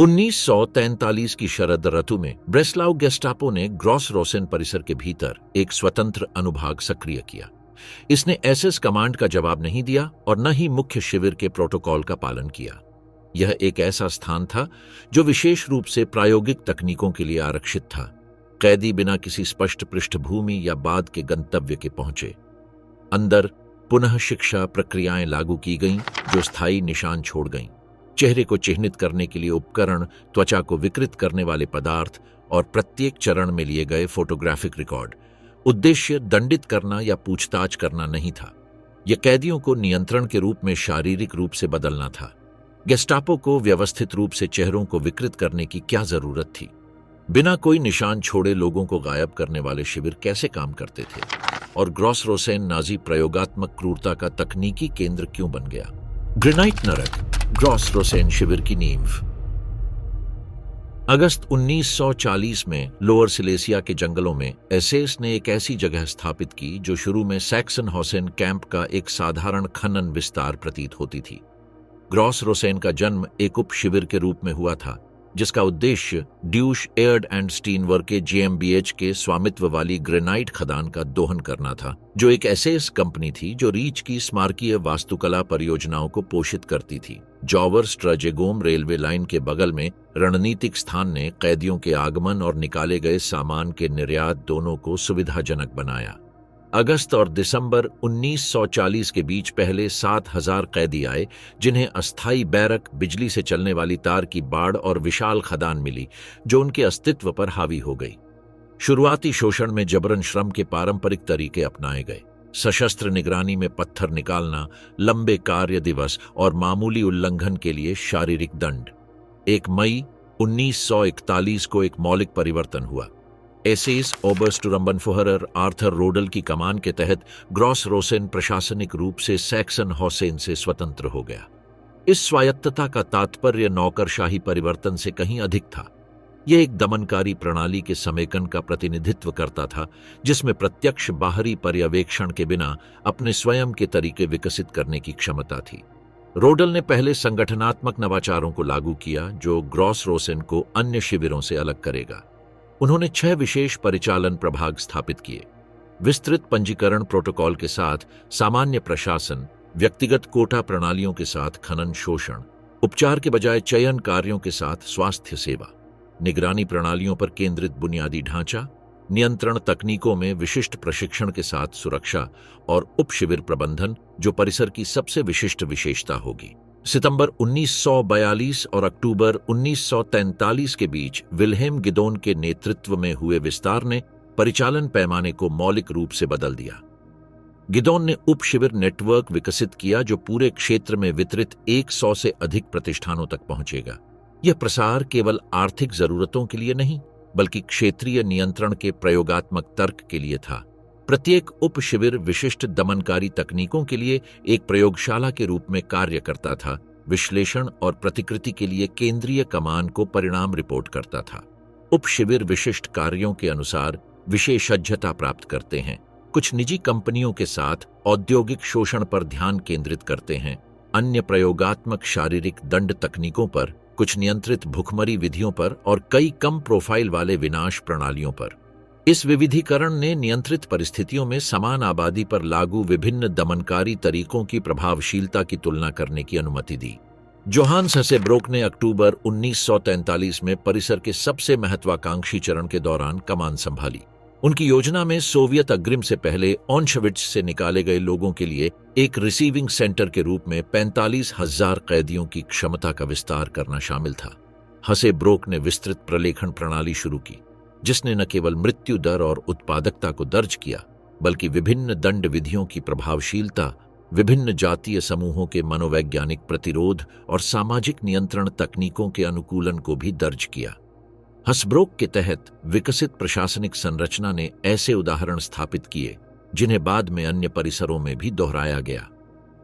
1943 की शरद ऋतु में ब्रेस्लाव गेस्टापो ने ग्रॉस रोसेन परिसर के भीतर एक स्वतंत्र अनुभाग सक्रिय किया। इसने एसएस कमांड का जवाब नहीं दिया और न ही मुख्य शिविर के प्रोटोकॉल का पालन किया। यह एक ऐसा स्थान था जो विशेष रूप से प्रायोगिक तकनीकों के लिए आरक्षित था। कैदी बिना किसी स्पष्ट पृष्ठभूमि या बाद के गंतव्य के पहुंचे। अंदर पुनः शिक्षा प्रक्रियाएं लागू की गईं जो स्थायी निशान छोड़ गईं। चेहरे को चिह्नित करने के लिए उपकरण, त्वचा को विकृत करने वाले पदार्थ और प्रत्येक चरण में लिए गए फोटोग्राफिक रिकॉर्ड। उद्देश्य दंडित करना या पूछताछ करना नहीं था। यह कैदियों को नियंत्रण के रूप में शारीरिक रूप से बदलना था। गेस्टापो को व्यवस्थित रूप से चेहरों को विकृत करने की क्या जरूरत थी? बिना कोई निशान छोड़े लोगों को गायब करने वाले शिविर कैसे काम करते थे? और ग्रॉस रोसेन नाजी प्रयोगात्मक क्रूरता का तकनीकी केंद्र क्यों बन गया? ग्रेनाइट नरक, ग्रॉस रोसेन शिविर की नींव। अगस्त 1940 में लोअर सिलेसिया के जंगलों में एसएस ने एक ऐसी जगह स्थापित की जो शुरू में सैक्सन-हॉसेन कैंप का एक साधारण खनन विस्तार प्रतीत होती थी। ग्रॉस रोसेन का जन्म एक उप शिविर के रूप में हुआ था जिसका उद्देश्य ड्यूश एयर्ड एंड स्टीनवर्क के जीएमबीएच के स्वामित्व वाली ग्रेनाइट खदान का दोहन करना था, जो एक एसएस कंपनी थी जो रीच की स्मारकीय वास्तुकला परियोजनाओं को पोषित करती थी। जॉवर स्ट्रजेगोम रेलवे लाइन के बगल में रणनीतिक स्थान ने कैदियों के आगमन और निकाले गए सामान के निर्यात दोनों को सुविधाजनक बनाया। अगस्त और दिसंबर 1940 के बीच पहले 7,000 कैदी आए जिन्हें अस्थायी बैरक, बिजली से चलने वाली तार की बाड़ और विशाल खदान मिली जो उनके अस्तित्व पर हावी हो गई। शुरुआती शोषण में जबरन श्रम के पारंपरिक तरीके अपनाए गए। सशस्त्र निगरानी में पत्थर निकालना, लंबे कार्य दिवस और मामूली उल्लंघन के लिए शारीरिक दंड। 1 मई 1941 को एक मौलिक परिवर्तन हुआ। एसएस ओबरस्टुरम्बनफुहरर आर्थर रोडल की कमान के तहत ग्रॉस रोसेन प्रशासनिक रूप से सैक्सन-हॉसेन से स्वतंत्र हो गया। इस स्वायत्तता का तात्पर्य नौकरशाही परिवर्तन से कहीं अधिक था। यह एक दमनकारी प्रणाली के समेकन का प्रतिनिधित्व करता था जिसमें प्रत्यक्ष बाहरी पर्यवेक्षण के बिना अपने स्वयं के तरीके विकसित करने की क्षमता थी। रोडल ने पहले संगठनात्मक नवाचारों को लागू किया जो ग्रॉस रोसेन को अन्य शिविरों से अलग करेगा। उन्होंने 6 विशेष परिचालन प्रभाग स्थापित किए। विस्तृत पंजीकरण प्रोटोकॉल के साथ सामान्य प्रशासन, व्यक्तिगत कोटा प्रणालियों के साथ खनन शोषण, उपचार के बजाय चयन कार्यों के साथ स्वास्थ्य सेवा, निगरानी प्रणालियों पर केंद्रित बुनियादी ढांचा, नियंत्रण तकनीकों में विशिष्ट प्रशिक्षण के साथ सुरक्षा और उप शिविर प्रबंधन जो परिसर की सबसे विशिष्ट विशेषता होगी। सितंबर 1942 और अक्टूबर 1943 के बीच विल्हेम गिदोन के नेतृत्व में हुए विस्तार ने परिचालन पैमाने को मौलिक रूप से बदल दिया। गिदोन ने उप शिविर नेटवर्क विकसित किया जो पूरे क्षेत्र में वितरित 100 से अधिक प्रतिष्ठानों तक पहुंचेगा। यह प्रसार केवल आर्थिक जरूरतों के लिए नहीं बल्कि क्षेत्रीय नियंत्रण के प्रयोगात्मक तर्क के लिए था। प्रत्येक उप शिविर विशिष्ट दमनकारी तकनीकों के लिए एक प्रयोगशाला के रूप में कार्य करता था। विश्लेषण और प्रतिकृति के लिए केंद्रीय कमान को परिणाम रिपोर्ट करता था। उप शिविर विशिष्ट कार्यों के अनुसार विशेषज्ञता प्राप्त करते हैं। कुछ निजी कंपनियों के साथ औद्योगिक शोषण पर ध्यान केंद्रित करते हैं, अन्य प्रयोगात्मक शारीरिक दंड तकनीकों पर, कुछ नियंत्रित भुखमरी विधियों पर और कई कम प्रोफाइल वाले विनाश प्रणालियों पर। इस विविधीकरण ने नियंत्रित परिस्थितियों में समान आबादी पर लागू विभिन्न दमनकारी तरीकों की प्रभावशीलता की तुलना करने की अनुमति दी। जोहान्स हसेब्रोक ने अक्टूबर 1943 में परिसर के सबसे महत्वाकांक्षी चरण के दौरान कमान संभाली। उनकी योजना में सोवियत अग्रिम से पहले ऑन्शविट्ज से निकाले गए लोगों के लिए एक रिसीविंग सेंटर के रूप में 45,000 कैदियों की क्षमता का विस्तार करना शामिल था। हसेब्रोक ने विस्तृत प्रलेखन प्रणाली शुरू की जिसने न केवल मृत्यु दर और उत्पादकता को दर्ज किया बल्कि विभिन्न दंड विधियों की प्रभावशीलता, विभिन्न जातीय समूहों के मनोवैज्ञानिक प्रतिरोध और सामाजिक नियंत्रण तकनीकों के अनुकूलन को भी दर्ज किया। हसब्रोक के तहत विकसित प्रशासनिक संरचना ने ऐसे उदाहरण स्थापित किए जिन्हें बाद में अन्य परिसरों में भी दोहराया गया।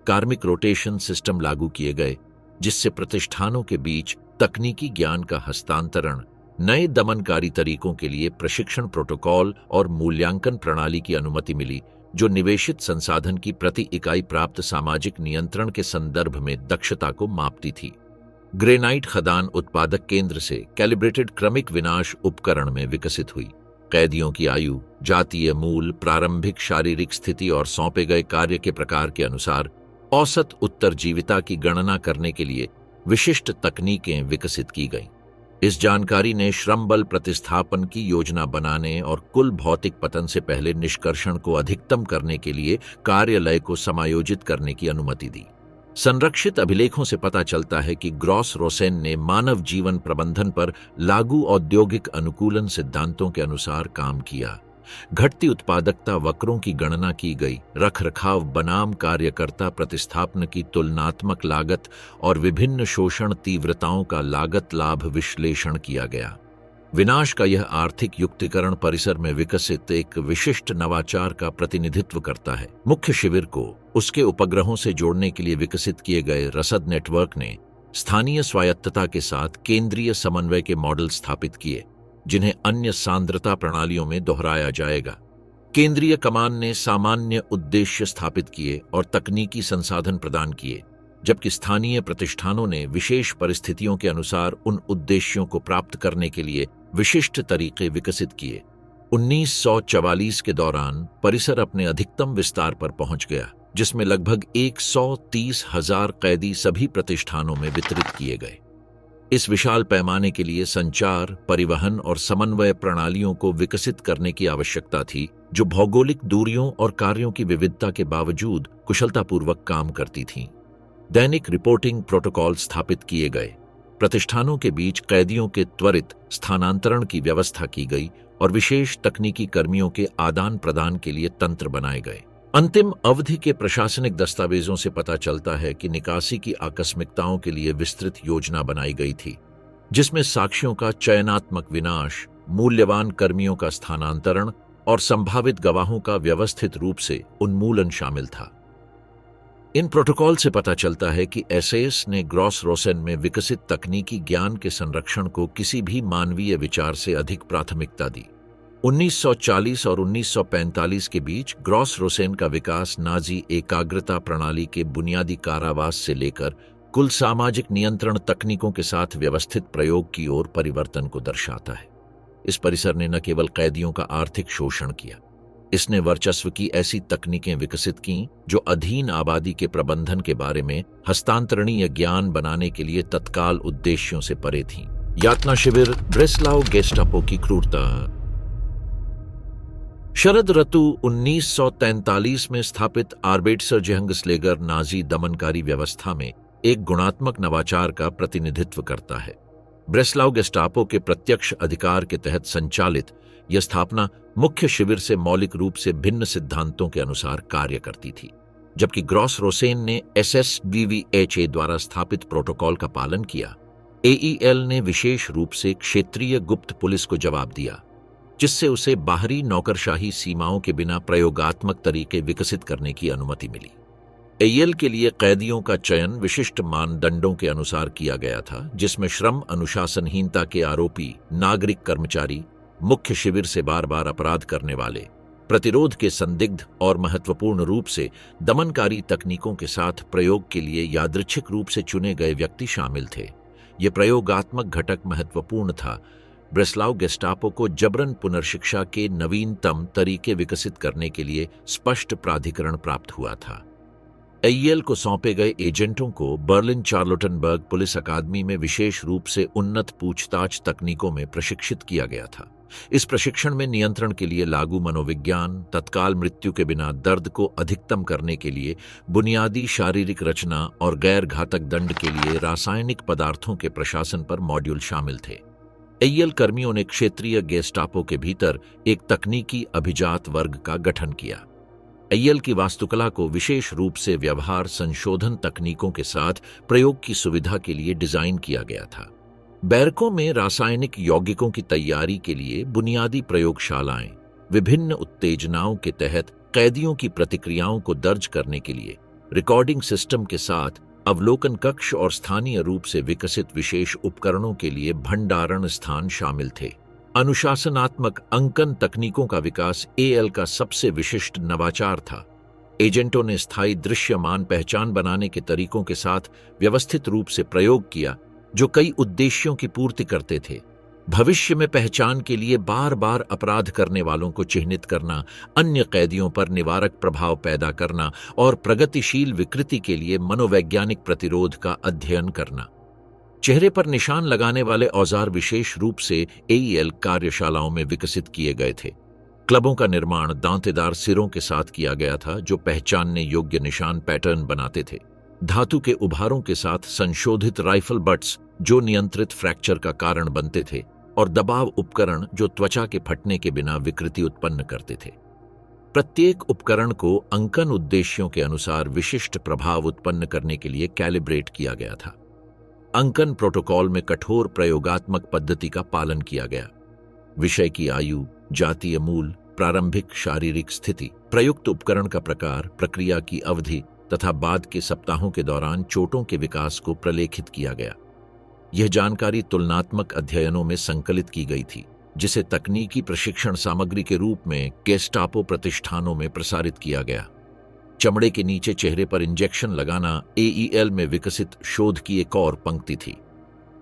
कार्मिक रोटेशन सिस्टम लागू किए गए जिससे प्रतिष्ठानों के बीच तकनीकी ज्ञान का हस्तांतरण, नए दमनकारी तरीकों के लिए प्रशिक्षण प्रोटोकॉल और मूल्यांकन प्रणाली की अनुमति मिली जो निवेशित संसाधन की प्रति इकाई प्राप्त सामाजिक नियंत्रण के संदर्भ में दक्षता को मापती थी। ग्रेनाइट खदान उत्पादक केंद्र से कैलिब्रेटेड क्रमिक विनाश उपकरण में विकसित हुई। कैदियों की आयु, जातीय मूल, प्रारंभिक शारीरिक स्थिति और सौंपे गए कार्य के प्रकार के अनुसार औसत उत्तरजीविता की गणना करने के लिए विशिष्ट तकनीकें विकसित की गईं। इस जानकारी ने श्रम बल प्रतिस्थापन की योजना बनाने और कुल भौतिक पतन से पहले निष्कर्षण को अधिकतम करने के लिए कार्यालय को समायोजित करने की अनुमति दी। संरक्षित अभिलेखों से पता चलता है कि ग्रॉस रोसेन ने मानव जीवन प्रबंधन पर लागू औद्योगिक अनुकूलन सिद्धांतों के अनुसार काम किया। घटती उत्पादकता वक्रों की गणना की गई, रखरखाव बनाम कार्यकर्ता प्रतिस्थापन की तुलनात्मक लागत और विभिन्न शोषण तीव्रताओं का लागत लाभ विश्लेषण किया गया। विनाश का यह आर्थिक युक्तिकरण परिसर में विकसित एक विशिष्ट नवाचार का प्रतिनिधित्व करता है। मुख्य शिविर को उसके उपग्रहों से जोड़ने के लिए विकसित किए गए रसद नेटवर्क ने स्थानीय स्वायत्तता के साथ केंद्रीय समन्वय के मॉडल स्थापित किए, जिन्हें अन्य सांद्रता प्रणालियों में दोहराया जाएगा। केंद्रीय कमान ने सामान्य उद्देश्य स्थापित किए और तकनीकी संसाधन प्रदान किए, जबकि स्थानीय प्रतिष्ठानों ने विशेष परिस्थितियों के अनुसार उन उद्देश्यों को प्राप्त करने के लिए विशिष्ट तरीके विकसित किए। 1944 के दौरान परिसर अपने अधिकतम विस्तार पर पहुंच गया, जिसमें लगभग 130,000 कैदी सभी प्रतिष्ठानों में वितरित किए गए। इस विशाल पैमाने के लिए संचार, परिवहन और समन्वय प्रणालियों को विकसित करने की आवश्यकता थी, जो भौगोलिक दूरियों और कार्यों की विविधता के बावजूद कुशलतापूर्वक काम करती थीं। दैनिक रिपोर्टिंग प्रोटोकॉल स्थापित किए गए, प्रतिष्ठानों के बीच कैदियों के त्वरित स्थानांतरण की व्यवस्था की गई और विशेष तकनीकी कर्मियों के आदान प्रदान के लिए तंत्र बनाए गए। अंतिम अवधि के प्रशासनिक दस्तावेजों से पता चलता है कि निकासी की आकस्मिकताओं के लिए विस्तृत योजना बनाई गई थी, जिसमें साक्ष्यों का चयनात्मक विनाश, मूल्यवान कर्मियों का स्थानांतरण और संभावित गवाहों का व्यवस्थित रूप से उन्मूलन शामिल था। इन प्रोटोकॉल से पता चलता है कि एसएस ने ग्रॉस रोसेन में विकसित तकनीकी ज्ञान के संरक्षण को किसी भी मानवीय विचार से अधिक प्राथमिकता दी। 1940 और 1945 के बीच ग्रॉस रोसेन का विकास नाजी एकाग्रता प्रणाली के बुनियादी कारावास से लेकर कुल सामाजिक नियंत्रण तकनीकों के साथ व्यवस्थित प्रयोग की ओर परिवर्तन को दर्शाता है। इस परिसर ने न केवल कैदियों का आर्थिक शोषण किया, इसने वर्चस्व की ऐसी तकनीकें विकसित कीं जो अधीन आबादी के प्रबंधन के बारे में हस्तांतरणीय ज्ञान बनाने के लिए तत्काल उद्देश्यों से परे थीं। यातना शिविर, ब्रेस्लाव गेस्टापो की क्रूरता। शरद ऋतु 1943 में स्थापित आर्बेट्सरजेहंगस्लेगर नाजी दमनकारी व्यवस्था में एक गुणात्मक नवाचार का प्रतिनिधित्व करता है। ब्रेस्लाव गेस्टापो के प्रत्यक्ष अधिकार के तहत संचालित यह स्थापना मुख्य शिविर से मौलिक रूप से भिन्न सिद्धांतों के अनुसार कार्य करती थी, जबकि ग्रॉस रोसेन ने SSBVHA द्वारा स्थापित प्रोटोकॉल का पालन किया। AEL ने विशेष रूप से क्षेत्रीय गुप्त पुलिस को जवाब दिया, जिससे उसे बाहरी नौकरशाही सीमाओं के बिना प्रयोगात्मक तरीके विकसित करने की अनुमति मिली। AEL के लिए कैदियों का चयन विशिष्ट मानदंडों के अनुसार किया गया था, जिसमें श्रम अनुशासनहीनता के आरोपी नागरिक कर्मचारी, मुख्य शिविर से बार बार अपराध करने वाले, प्रतिरोध के संदिग्ध और महत्वपूर्ण रूप से दमनकारी तकनीकों के साथ प्रयोग के लिए यादृच्छिक रूप से चुने गए व्यक्ति शामिल थे। ये प्रयोगात्मक घटक महत्वपूर्ण था। ब्रेस्लाव गेस्टापो को जबरन पुनर्शिक्षा के नवीनतम तरीके विकसित करने के लिए स्पष्ट प्राधिकरण प्राप्त हुआ था। AEL को सौंपे गए एजेंटों को बर्लिन चार्लोटनबर्ग पुलिस अकादमी में विशेष रूप से उन्नत पूछताछ तकनीकों में प्रशिक्षित किया गया था। इस प्रशिक्षण में नियंत्रण के लिए लागू मनोविज्ञान, तत्काल मृत्यु के बिना दर्द को अधिकतम करने के लिए बुनियादी शारीरिक रचना और गैर घातक दंड के लिए रासायनिक पदार्थों के प्रशासन पर मॉड्यूल शामिल थे। AEL कर्मियों ने क्षेत्रीय गेस्टापो के भीतर एक तकनीकी अभिजात वर्ग का गठन किया। AEL की वास्तुकला को विशेष रूप से व्यवहार संशोधन तकनीकों के साथ प्रयोग की सुविधा के लिए डिजाइन किया गया था। बैरकों में रासायनिक यौगिकों की तैयारी के लिए बुनियादी प्रयोगशालाएं, विभिन्न उत्तेजनाओं के तहत कैदियों की प्रतिक्रियाओं को दर्ज करने के लिए रिकॉर्डिंग सिस्टम के साथ अवलोकन कक्ष और स्थानीय रूप से विकसित विशेष उपकरणों के लिए भंडारण स्थान शामिल थे। अनुशासनात्मक अंकन तकनीकों का विकास AEL का सबसे विशिष्ट नवाचार था। एजेंटों ने स्थायी दृश्यमान पहचान बनाने के तरीकों के साथ व्यवस्थित रूप से प्रयोग किया, जो कई उद्देश्यों की पूर्ति करते थे। भविष्य में पहचान के लिए बार बार अपराध करने वालों को चिह्नित करना, अन्य कैदियों पर निवारक प्रभाव पैदा करना और प्रगतिशील विकृति के लिए मनोवैज्ञानिक प्रतिरोध का अध्ययन करना। चेहरे पर निशान लगाने वाले औजार विशेष रूप से एईएल कार्यशालाओं में विकसित किए गए थे। क्लबों का निर्माण दांतेदार सिरों के साथ किया गया था जो पहचानने योग्य निशान पैटर्न बनाते थे। धातु के उभारों के साथ संशोधित राइफल बट्स जो नियंत्रित फ्रैक्चर का कारण बनते थे, और दबाव उपकरण जो त्वचा के फटने के बिना विकृति उत्पन्न करते थे। प्रत्येक उपकरण को अंकन उद्देश्यों के अनुसार विशिष्ट प्रभाव उत्पन्न करने के लिए कैलिब्रेट किया गया था। अंकन प्रोटोकॉल में कठोर प्रयोगात्मक पद्धति का पालन किया गया। विषय की आयु, जातीय मूल, प्रारंभिक शारीरिक स्थिति, प्रयुक्त उपकरण का प्रकार, प्रक्रिया की अवधि तथा बाद के सप्ताहों के दौरान चोटों के विकास को प्रलेखित किया गया। यह जानकारी तुलनात्मक अध्ययनों में संकलित की गई थी, जिसे तकनीकी प्रशिक्षण सामग्री के रूप में गेस्टापो प्रतिष्ठानों में प्रसारित किया गया। चमड़े के नीचे चेहरे पर इंजेक्शन लगाना एईएल में विकसित शोध की एक और पंक्ति थी।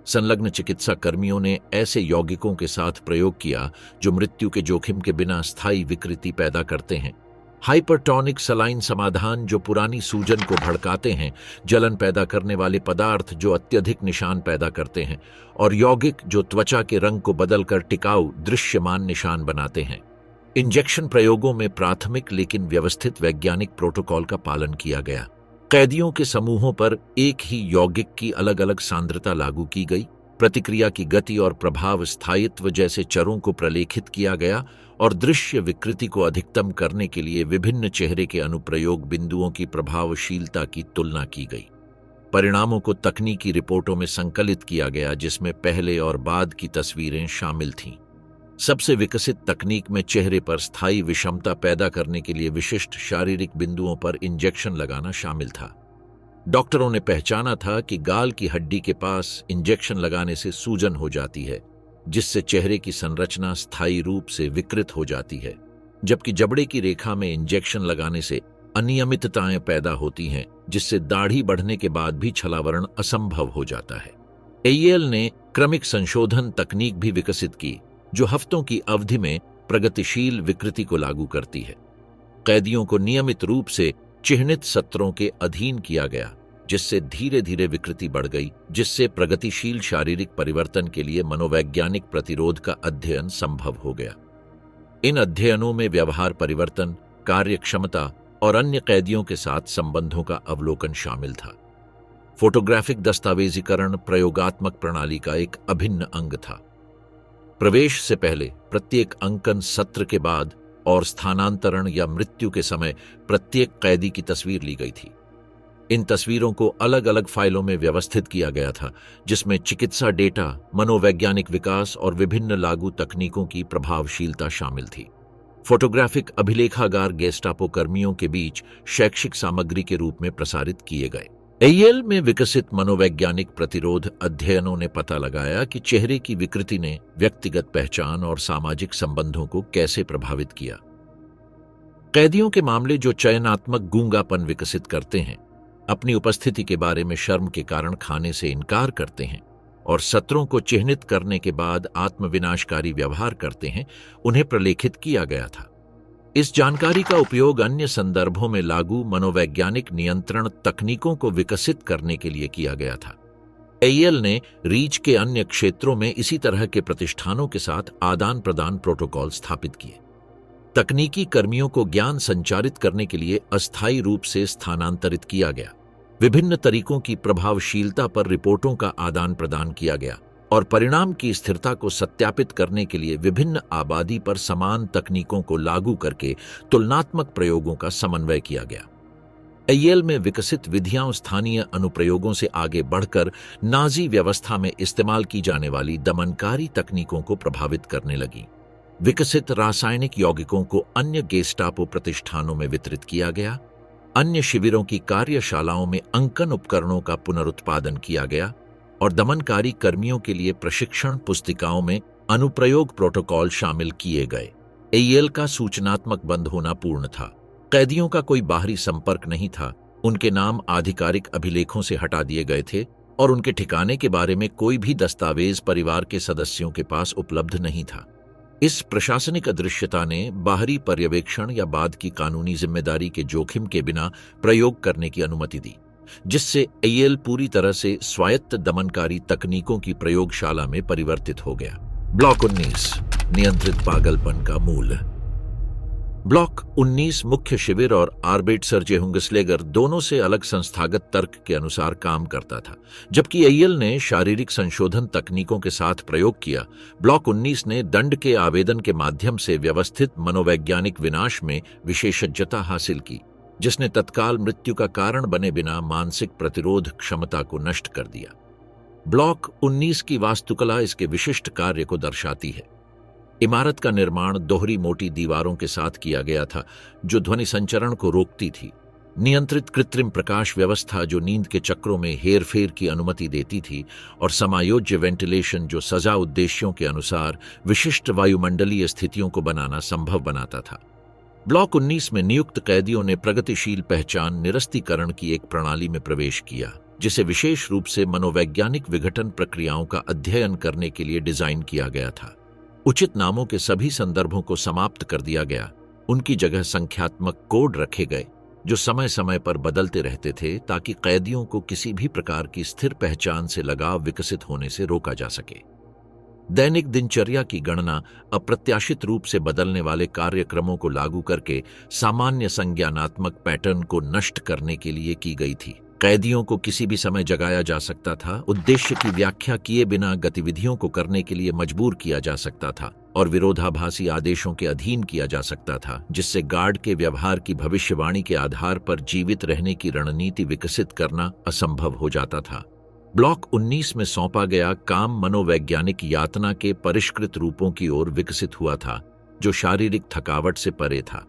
संलग्न चिकित्सा कर्मियों ने ऐसे यौगिकों के साथ प्रयोग किया जो मृत्यु के जोखिम के बिना स्थायी विकृति पैदा करते हैं। हाइपरटोनिक सलाइन समाधान जो पुरानी सूजन को भड़काते हैं, जलन पैदा करने वाले पदार्थ जो अत्यधिक निशान पैदा करते हैं, और यौगिक जो त्वचा के रंग को बदलकर टिकाऊ दृश्यमान निशान बनाते हैं। इंजेक्शन प्रयोगों में प्राथमिक लेकिन व्यवस्थित वैज्ञानिक प्रोटोकॉल का पालन किया गया। कैदियों के समूहों पर एक ही यौगिक की अलग अलग सांद्रता लागू की गई। प्रतिक्रिया की गति और प्रभाव स्थायित्व जैसे चरों को प्रलेखित किया गया और दृश्य विकृति को अधिकतम करने के लिए विभिन्न चेहरे के अनुप्रयोग बिंदुओं की प्रभावशीलता की तुलना की गई। परिणामों को तकनीकी रिपोर्टों में संकलित किया गया, जिसमें पहले और बाद की तस्वीरें शामिल थीं। सबसे विकसित तकनीक में चेहरे पर स्थायी विषमता पैदा करने के लिए विशिष्ट शारीरिक बिंदुओं पर इंजेक्शन लगाना शामिल था। डॉक्टरों ने पहचाना था कि गाल की हड्डी के पास इंजेक्शन लगाने से सूजन हो जाती है, जिससे चेहरे की संरचना स्थायी रूप से विकृत हो जाती है, जबकि जबड़े की रेखा में इंजेक्शन लगाने से अनियमितताएं पैदा होती हैं, जिससे दाढ़ी बढ़ने के बाद भी छलावरण असंभव हो जाता है। एईएल ने क्रमिक संशोधन तकनीक भी विकसित की, जो हफ्तों की अवधि में प्रगतिशील विकृति को लागू करती है। कैदियों को नियमित रूप से चिह्नित सत्रों के अधीन किया गया, जिससे धीरे धीरे विकृति बढ़ गई, जिससे प्रगतिशील शारीरिक परिवर्तन के लिए मनोवैज्ञानिक प्रतिरोध का अध्ययन संभव हो गया। इन अध्ययनों में व्यवहार परिवर्तन, कार्यक्षमता और अन्य कैदियों के साथ संबंधों का अवलोकन शामिल था। फोटोग्राफिक दस्तावेजीकरण प्रयोगात्मक प्रणाली का एक अभिन्न अंग था। प्रवेश से पहले, प्रत्येक अंकन सत्र के बाद और स्थानांतरण या मृत्यु के समय प्रत्येक कैदी की तस्वीर ली गई थी। इन तस्वीरों को अलग अलग फाइलों में व्यवस्थित किया गया था, जिसमें चिकित्सा डेटा, मनोवैज्ञानिक विकास और विभिन्न लागू तकनीकों की प्रभावशीलता शामिल थी। फोटोग्राफिक अभिलेखागार गेस्टापो कर्मियों के बीच शैक्षिक सामग्री के रूप में प्रसारित किए गए। एईएल में विकसित मनोवैज्ञानिक प्रतिरोध अध्ययनों ने पता लगाया कि चेहरे की विकृति ने व्यक्तिगत पहचान और सामाजिक संबंधों को कैसे प्रभावित किया। कैदियों के मामले जो चयनात्मक गूंगापन विकसित करते हैं, अपनी उपस्थिति के बारे में शर्म के कारण खाने से इनकार करते हैं और सत्रों को चिह्नित करने के बाद आत्मविनाशकारी व्यवहार करते हैं, उन्हें प्रलेखित किया गया था। इस जानकारी का उपयोग अन्य संदर्भों में लागू मनोवैज्ञानिक नियंत्रण तकनीकों को विकसित करने के लिए किया गया था। एईएल ने रीच के अन्य क्षेत्रों में इसी तरह के प्रतिष्ठानों के साथ आदान प्रदान प्रोटोकॉल स्थापित किए। तकनीकी कर्मियों को ज्ञान संचारित करने के लिए अस्थायी रूप से स्थानांतरित किया गया। विभिन्न तरीकों की प्रभावशीलता पर रिपोर्टों का आदान प्रदान किया गया और परिणाम की स्थिरता को सत्यापित करने के लिए विभिन्न आबादी पर समान तकनीकों को लागू करके तुलनात्मक प्रयोगों का समन्वय किया गया। एईएल में विकसित विधियां स्थानीय अनुप्रयोगों से आगे बढ़कर नाजी व्यवस्था में इस्तेमाल की जाने वाली दमनकारी तकनीकों को प्रभावित करने लगी। विकसित रासायनिक यौगिकों को अन्य गेस्टापो प्रतिष्ठानों में वितरित किया गया। अन्य शिविरों की कार्यशालाओं में अंकन उपकरणों का पुनरुत्पादन किया गया और दमनकारी कर्मियों के लिए प्रशिक्षण पुस्तिकाओं में अनुप्रयोग प्रोटोकॉल शामिल किए गए। एईएल का सूचनात्मक बंद होना पूर्ण था। कैदियों का कोई बाहरी संपर्क नहीं था। उनके नाम आधिकारिक अभिलेखों से हटा दिए गए थे और उनके ठिकाने के बारे में कोई भी दस्तावेज परिवार के सदस्यों के पास उपलब्ध नहीं था। इस प्रशासनिक अदृश्यता ने बाहरी पर्यवेक्षण या बाद की कानूनी जिम्मेदारी के जोखिम के बिना प्रयोग करने की अनुमति दी, जिससे एयल पूरी तरह से स्वायत्त दमनकारी तकनीकों की प्रयोगशाला में परिवर्तित हो गया। ब्लॉक 19 नियंत्रित पागलपन का मूल। ब्लॉक 19 मुख्य शिविर और आर्बिटसरजेहुंगस्लेगर दोनों से अलग संस्थागत तर्क के अनुसार काम करता था। जबकि एयल ने शारीरिक संशोधन तकनीकों के साथ प्रयोग किया, ब्लॉक 19 ने दंड के आवेदन के माध्यम से व्यवस्थित मनोवैज्ञानिक विनाश में विशेषज्ञता हासिल की, जिसने तत्काल मृत्यु का कारण बने बिना मानसिक प्रतिरोध क्षमता को नष्ट कर दिया। ब्लॉक 19 की वास्तुकला इसके विशिष्ट कार्य को दर्शाती है। इमारत का निर्माण दोहरी मोटी दीवारों के साथ किया गया था, जो ध्वनि संचरण को रोकती थी। नियंत्रित कृत्रिम प्रकाश व्यवस्था जो नींद के चक्रों में हेरफेर की अनुमति देती थी, और समायोज्य वेंटिलेशन जो सजा उद्देश्यों के अनुसार विशिष्ट वायुमंडलीय स्थितियों को बनाना संभव बनाता था। ब्लॉक 19 में नियुक्त कैदियों ने प्रगतिशील पहचान निरस्तीकरण की एक प्रणाली में प्रवेश किया, जिसे विशेष रूप से मनोवैज्ञानिक विघटन प्रक्रियाओं का अध्ययन करने के लिए डिजाइन किया गया था। उचित नामों के सभी संदर्भों को समाप्त कर दिया गया। उनकी जगह संख्यात्मक कोड रखे गए, जो समय समय पर बदलते रहते थे, ताकि कैदियों को किसी भी प्रकार की स्थिर पहचान से लगाव विकसित होने से रोका जा सके। दैनिक दिनचर्या की गणना अप्रत्याशित रूप से बदलने वाले कार्यक्रमों को लागू करके सामान्य संज्ञानात्मक पैटर्न को नष्ट करने के लिए की गई थी। कैदियों को किसी भी समय जगाया जा सकता था, उद्देश्य की व्याख्या किए बिना गतिविधियों को करने के लिए मजबूर किया जा सकता था, और विरोधाभासी आदेशों के अधीन किया जा सकता था, जिससे गार्ड के व्यवहार की भविष्यवाणी के आधार पर जीवित रहने की रणनीति विकसित करना असंभव हो जाता था। ब्लॉक 19 में सौंपा गया काम मनोवैज्ञानिक यातना के परिष्कृत रूपों की ओर विकसित हुआ था, जो शारीरिक थकावट से परे था।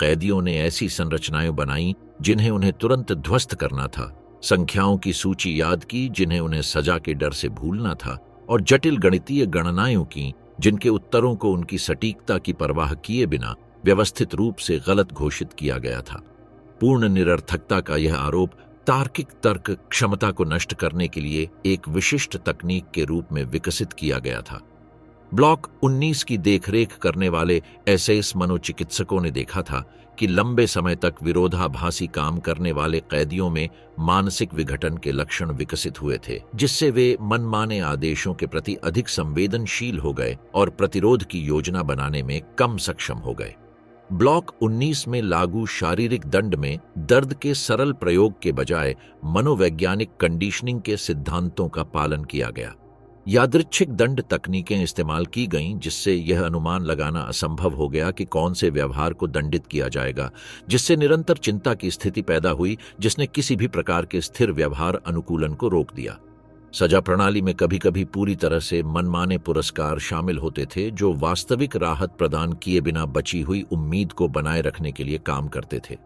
कैदियों ने ऐसी संरचनाएं बनाई जिन्हें उन्हें तुरंत ध्वस्त करना था, संख्याओं की सूची याद की जिन्हें उन्हें सजा के डर से भूलना था, और जटिल गणितीय गणनाएं की जिनके उत्तरों को उनकी सटीकता की परवाह किए बिना व्यवस्थित रूप से गलत घोषित किया गया था। पूर्ण निरर्थकता का यह आरोप तार्किक तर्क क्षमता को नष्ट करने के लिए एक विशिष्ट तकनीक के रूप में विकसित किया गया था। ब्लॉक 19 की देखरेख करने वाले एसएस मनोचिकित्सकों ने देखा था कि लंबे समय तक विरोधाभासी काम करने वाले कैदियों में मानसिक विघटन के लक्षण विकसित हुए थे, जिससे वे मनमाने आदेशों के प्रति अधिक संवेदनशील हो गए और प्रतिरोध की योजना बनाने में कम सक्षम हो गए। ब्लॉक 19 में लागू शारीरिक दंड में दर्द के सरल प्रयोग के बजाय मनोवैज्ञानिक कंडीशनिंग के सिद्धांतों का पालन किया गया। यादृच्छिक दंड तकनीकें इस्तेमाल की गईं, जिससे यह अनुमान लगाना असंभव हो गया कि कौन से व्यवहार को दंडित किया जाएगा, जिससे निरंतर चिंता की स्थिति पैदा हुई, जिसने किसी भी प्रकार के स्थिर व्यवहार अनुकूलन को रोक दिया। सजा प्रणाली में कभी कभी पूरी तरह से मनमाने पुरस्कार शामिल होते थे, जो वास्तविक राहत प्रदान किए बिना बची हुई उम्मीद को बनाए रखने के लिए काम करते थे।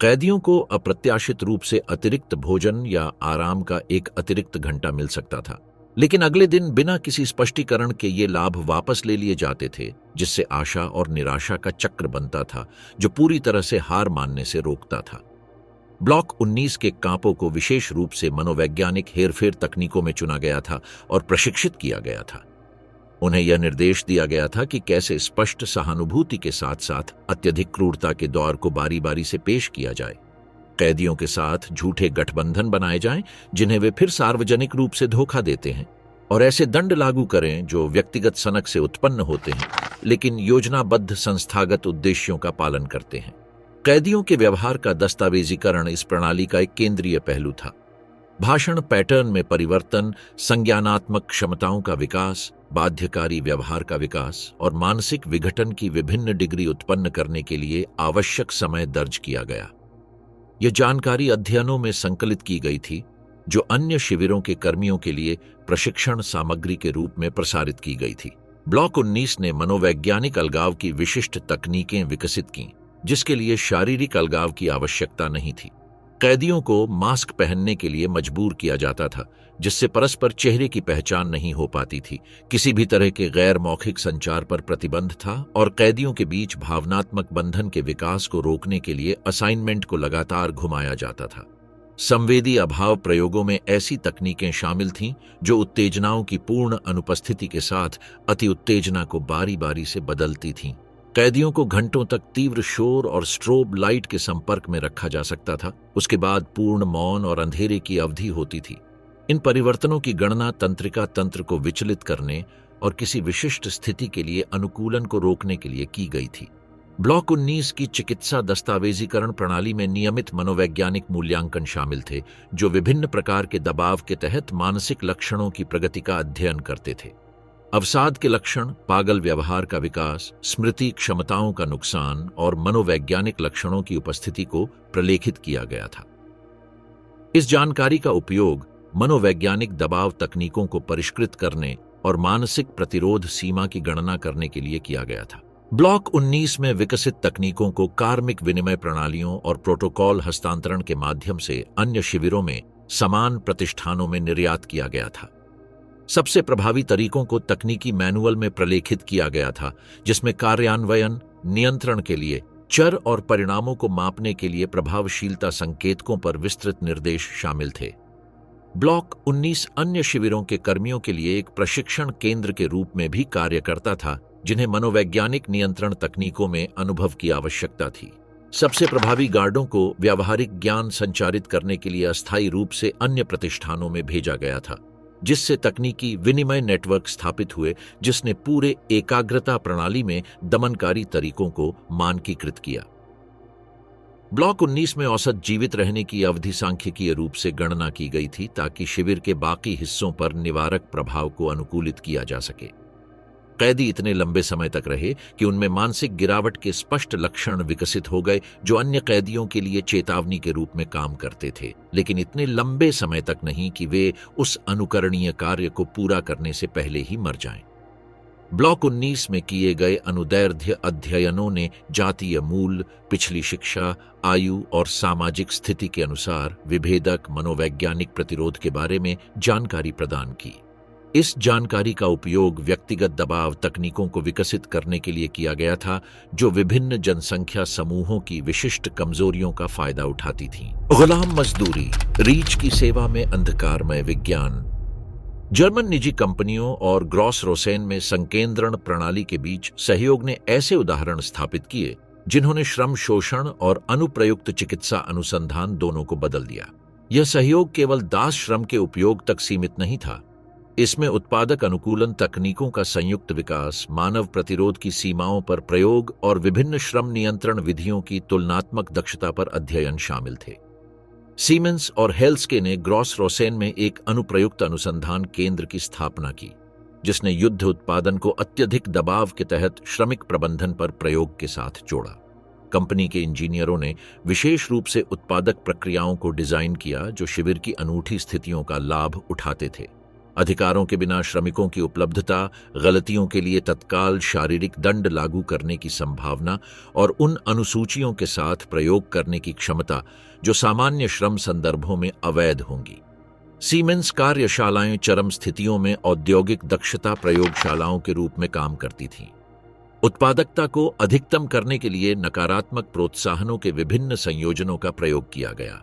कैदियों को अप्रत्याशित रूप से अतिरिक्त भोजन या आराम का एक अतिरिक्त घंटा मिल सकता था, लेकिन अगले दिन बिना किसी स्पष्टीकरण के ये लाभ वापस ले लिए जाते थे, जिससे आशा और निराशा का चक्र बनता था, जो पूरी तरह से हार मानने से रोकता था। ब्लॉक 19 के कांपों को विशेष रूप से मनोवैज्ञानिक हेरफेर तकनीकों में चुना गया था और प्रशिक्षित किया गया था। उन्हें यह निर्देश दिया गया था कि कैसे स्पष्ट सहानुभूति के साथ साथ अत्यधिक क्रूरता के दौर को बारी बारी से पेश किया जाए। कैदियों के साथ झूठे गठबंधन बनाए जाएं, जिन्हें वे फिर सार्वजनिक रूप से धोखा देते हैं, और ऐसे दंड लागू करें जो व्यक्तिगत सनक से उत्पन्न होते हैं, लेकिन योजनाबद्ध संस्थागत उद्देश्यों का पालन करते हैं। कैदियों के व्यवहार का दस्तावेजीकरण इस प्रणाली का एक केंद्रीय पहलू था। भाषण पैटर्न में परिवर्तन, संज्ञानात्मक क्षमताओं का विकास, बाध्यकारी व्यवहार का विकास और मानसिक विघटन की विभिन्न डिग्री उत्पन्न करने के लिए आवश्यक समय दर्ज किया गया। यह जानकारी अध्ययनों में संकलित की गई थी, जो अन्य शिविरों के कर्मियों के लिए प्रशिक्षण सामग्री के रूप में प्रसारित की गई थी। ब्लॉक 19 ने मनोवैज्ञानिक अलगाव की विशिष्ट तकनीकें विकसित की, जिसके लिए शारीरिक अलगाव की आवश्यकता नहीं थी। कैदियों को मास्क पहनने के लिए मजबूर किया जाता था, जिससे परस्पर चेहरे की पहचान नहीं हो पाती थी। किसी भी तरह के गैर मौखिक संचार पर प्रतिबंध था, और कैदियों के बीच भावनात्मक बंधन के विकास को रोकने के लिए असाइनमेंट को लगातार घुमाया जाता था। संवेदी अभाव प्रयोगों में ऐसी तकनीकें शामिल थीं जो उत्तेजनाओं की पूर्ण अनुपस्थिति के साथ अति उत्तेजना को बारी बारी से बदलती थीं। कैदियों को घंटों तक तीव्र शोर और स्ट्रोब लाइट के संपर्क में रखा जा सकता था। उसके बाद पूर्ण मौन और अंधेरे की अवधि होती थी। इन परिवर्तनों की गणना तंत्रिका तंत्र को विचलित करने और किसी विशिष्ट स्थिति के लिए अनुकूलन को रोकने के लिए की गई थी। ब्लॉक 19 की चिकित्सा दस्तावेजीकरण प्रणाली में नियमित मनोवैज्ञानिक मूल्यांकन शामिल थे, जो विभिन्न प्रकार के दबाव के तहत मानसिक लक्षणों की प्रगति का अध्ययन करते थे। अवसाद के लक्षण, पागल व्यवहार का विकास, स्मृति क्षमताओं का नुकसान और मनोवैज्ञानिक लक्षणों की उपस्थिति को प्रलेखित किया गया था। इस जानकारी का उपयोग मनोवैज्ञानिक दबाव तकनीकों को परिष्कृत करने और मानसिक प्रतिरोध सीमा की गणना करने के लिए किया गया था। ब्लॉक 19 में विकसित तकनीकों को कार्मिक विनिमय प्रणालियों और प्रोटोकॉल हस्तांतरण के माध्यम से अन्य शिविरों में समान प्रतिष्ठानों में निर्यात किया गया था। सबसे प्रभावी तरीकों को तकनीकी मैनुअल में प्रलेखित किया गया था, जिसमें कार्यान्वयन, नियंत्रण के लिए, चर और परिणामों को मापने के लिए प्रभावशीलता संकेतकों पर विस्तृत निर्देश शामिल थे। ब्लॉक 19 अन्य शिविरों के कर्मियों के लिए एक प्रशिक्षण केंद्र के रूप में भी कार्य करता था, जिन्हें मनोवैज्ञानिक नियंत्रण तकनीकों में अनुभव की आवश्यकता थी। सबसे प्रभावी गार्डों को व्यावहारिक ज्ञान संचारित करने के लिए अस्थायी रूप से अन्य प्रतिष्ठानों में भेजा गया था, जिससे तकनीकी विनिमय नेटवर्क स्थापित हुए, जिसने पूरे एकाग्रता प्रणाली में दमनकारी तरीकों को मानकीकृत किया। ब्लॉक 19 में औसत जीवित रहने की अवधि सांख्यिकीय रूप से गणना की गई थी, ताकि शिविर के बाकी हिस्सों पर निवारक प्रभाव को अनुकूलित किया जा सके। कैदी इतने लंबे समय तक रहे कि उनमें मानसिक गिरावट के स्पष्ट लक्षण विकसित हो गए, जो अन्य कैदियों के लिए चेतावनी के रूप में काम करते थे, लेकिन इतने लंबे समय तक नहीं कि वे उस अनुकरणीय कार्य को पूरा करने से पहले ही मर जाएं। ब्लॉक 19 में किए गए अनुदैर्ध्य अध्ययनों ने जातीय मूल, पिछली शिक्षा, आयु और सामाजिक स्थिति के अनुसार विभेदक मनोवैज्ञानिक प्रतिरोध के बारे में जानकारी प्रदान की। इस जानकारी का उपयोग व्यक्तिगत दबाव तकनीकों को विकसित करने के लिए किया गया था, जो विभिन्न जनसंख्या समूहों की विशिष्ट कमजोरियों का फायदा उठाती थीं। गुलाम मजदूरी, रीच की सेवा में अंधकारमय विज्ञान। जर्मन निजी कंपनियों और ग्रॉस रोसेन में संकेंद्रण प्रणाली के बीच सहयोग ने ऐसे उदाहरण स्थापित किए जिन्होंने श्रम शोषण और अनुप्रयुक्त चिकित्सा अनुसंधान दोनों को बदल दिया। यह सहयोग केवल दास श्रम के उपयोग तक सीमित नहीं था। इसमें उत्पादक अनुकूलन तकनीकों का संयुक्त विकास, मानव प्रतिरोध की सीमाओं पर प्रयोग और विभिन्न श्रम नियंत्रण विधियों की तुलनात्मक दक्षता पर अध्ययन शामिल थे। सीमेंस और हेल्स्के ने ग्रॉस रोसेन में एक अनुप्रयुक्त अनुसंधान केंद्र की स्थापना की, जिसने युद्ध उत्पादन को अत्यधिक दबाव के तहत श्रमिक प्रबंधन पर प्रयोग के साथ जोड़ा। कंपनी के इंजीनियरों ने विशेष रूप से उत्पादक प्रक्रियाओं को डिजाइन किया जो शिविर की अनूठी स्थितियों का लाभ उठाते थे। अधिकारों के बिना श्रमिकों की उपलब्धता, गलतियों के लिए तत्काल शारीरिक दंड लागू करने की संभावना और उन अनुसूचियों के साथ प्रयोग करने की क्षमता जो सामान्य श्रम संदर्भों में अवैध होंगी। सीमेंस कार्यशालाएं चरम स्थितियों में औद्योगिक दक्षता प्रयोगशालाओं के रूप में काम करती थीं। उत्पादकता को अधिकतम करने के लिए नकारात्मक प्रोत्साहनों के विभिन्न संयोजनों का प्रयोग किया गया।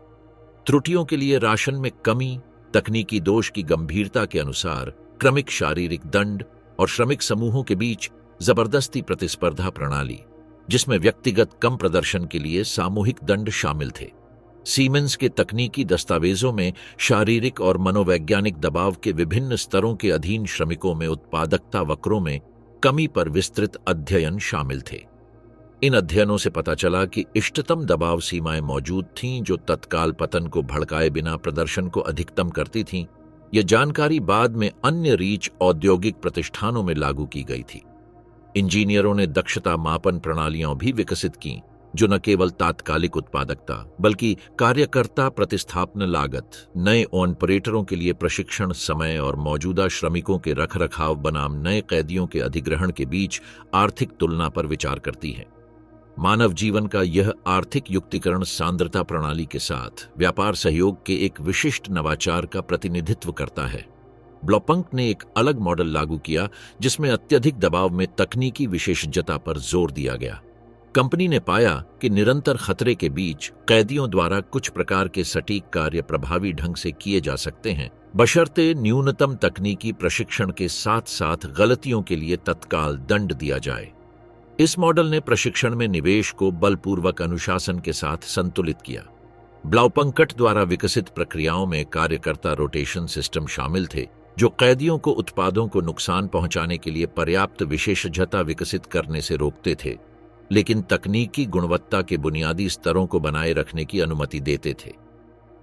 त्रुटियों के लिए राशन में कमी, तकनीकी दोष की गंभीरता के अनुसार क्रमिक शारीरिक दंड और श्रमिक समूहों के बीच जबरदस्ती प्रतिस्पर्धा प्रणाली, जिसमें व्यक्तिगत कम प्रदर्शन के लिए सामूहिक दंड शामिल थे। सीमेंस के तकनीकी दस्तावेजों में शारीरिक और मनोवैज्ञानिक दबाव के विभिन्न स्तरों के अधीन श्रमिकों में उत्पादकता वक्रों में कमी पर विस्तृत अध्ययन शामिल थे। इन अध्ययनों से पता चला कि इष्टतम दबाव सीमाएं मौजूद थीं जो तत्काल पतन को भड़काए बिना प्रदर्शन को अधिकतम करती थीं। यह जानकारी बाद में अन्य रीच औद्योगिक प्रतिष्ठानों में लागू की गई थी। इंजीनियरों ने दक्षता मापन प्रणालियां भी विकसित कीं, जो न केवल तात्कालिक उत्पादकता बल्कि कार्यकर्ता प्रतिस्थापन लागत, नए ऑपरेटरों के लिए प्रशिक्षण समय और मौजूदा श्रमिकों के रखरखाव बनाम नए कैदियों के अधिग्रहण के बीच आर्थिक तुलना पर विचार करती हैं। मानव जीवन का यह आर्थिक युक्तिकरण सांद्रता प्रणाली के साथ व्यापार सहयोग के एक विशिष्ट नवाचार का प्रतिनिधित्व करता है। ब्लॉपंक ने एक अलग मॉडल लागू किया जिसमें अत्यधिक दबाव में तकनीकी विशेषज्ञता पर जोर दिया गया। कंपनी ने पाया कि निरंतर खतरे के बीच कैदियों द्वारा कुछ प्रकार के सटीक कार्य प्रभावी ढंग से किए जा सकते हैं, बशर्ते न्यूनतम तकनीकी प्रशिक्षण के साथ साथ गलतियों के लिए तत्काल दंड दिया जाए। इस मॉडल ने प्रशिक्षण में निवेश को बलपूर्वक अनुशासन के साथ संतुलित किया। ब्लाउपंकट द्वारा विकसित प्रक्रियाओं में कार्यकर्ता रोटेशन सिस्टम शामिल थे, जो कैदियों को उत्पादों को नुकसान पहुंचाने के लिए पर्याप्त विशेषज्ञता विकसित करने से रोकते थे, लेकिन तकनीकी गुणवत्ता के बुनियादी स्तरों को बनाए रखने की अनुमति देते थे।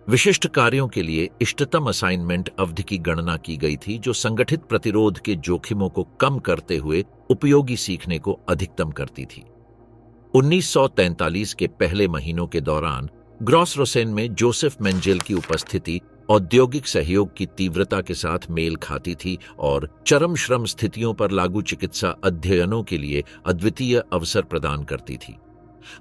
विशिष्ट कार्यों के लिए इष्टतम असाइनमेंट अवधि की गणना की गई थी, जो संगठित प्रतिरोध के जोखिमों को कम करते हुए उपयोगी सीखने को अधिकतम करती थी। 1943 के पहले महीनों के दौरान ग्रॉस-रोसेन में जोसेफ मेंजेल की उपस्थिति औद्योगिक सहयोग की तीव्रता के साथ मेल खाती थी और चरम श्रम स्थितियों पर लागू चिकित्सा अध्ययनों के लिए अद्वितीय अवसर प्रदान करती थी।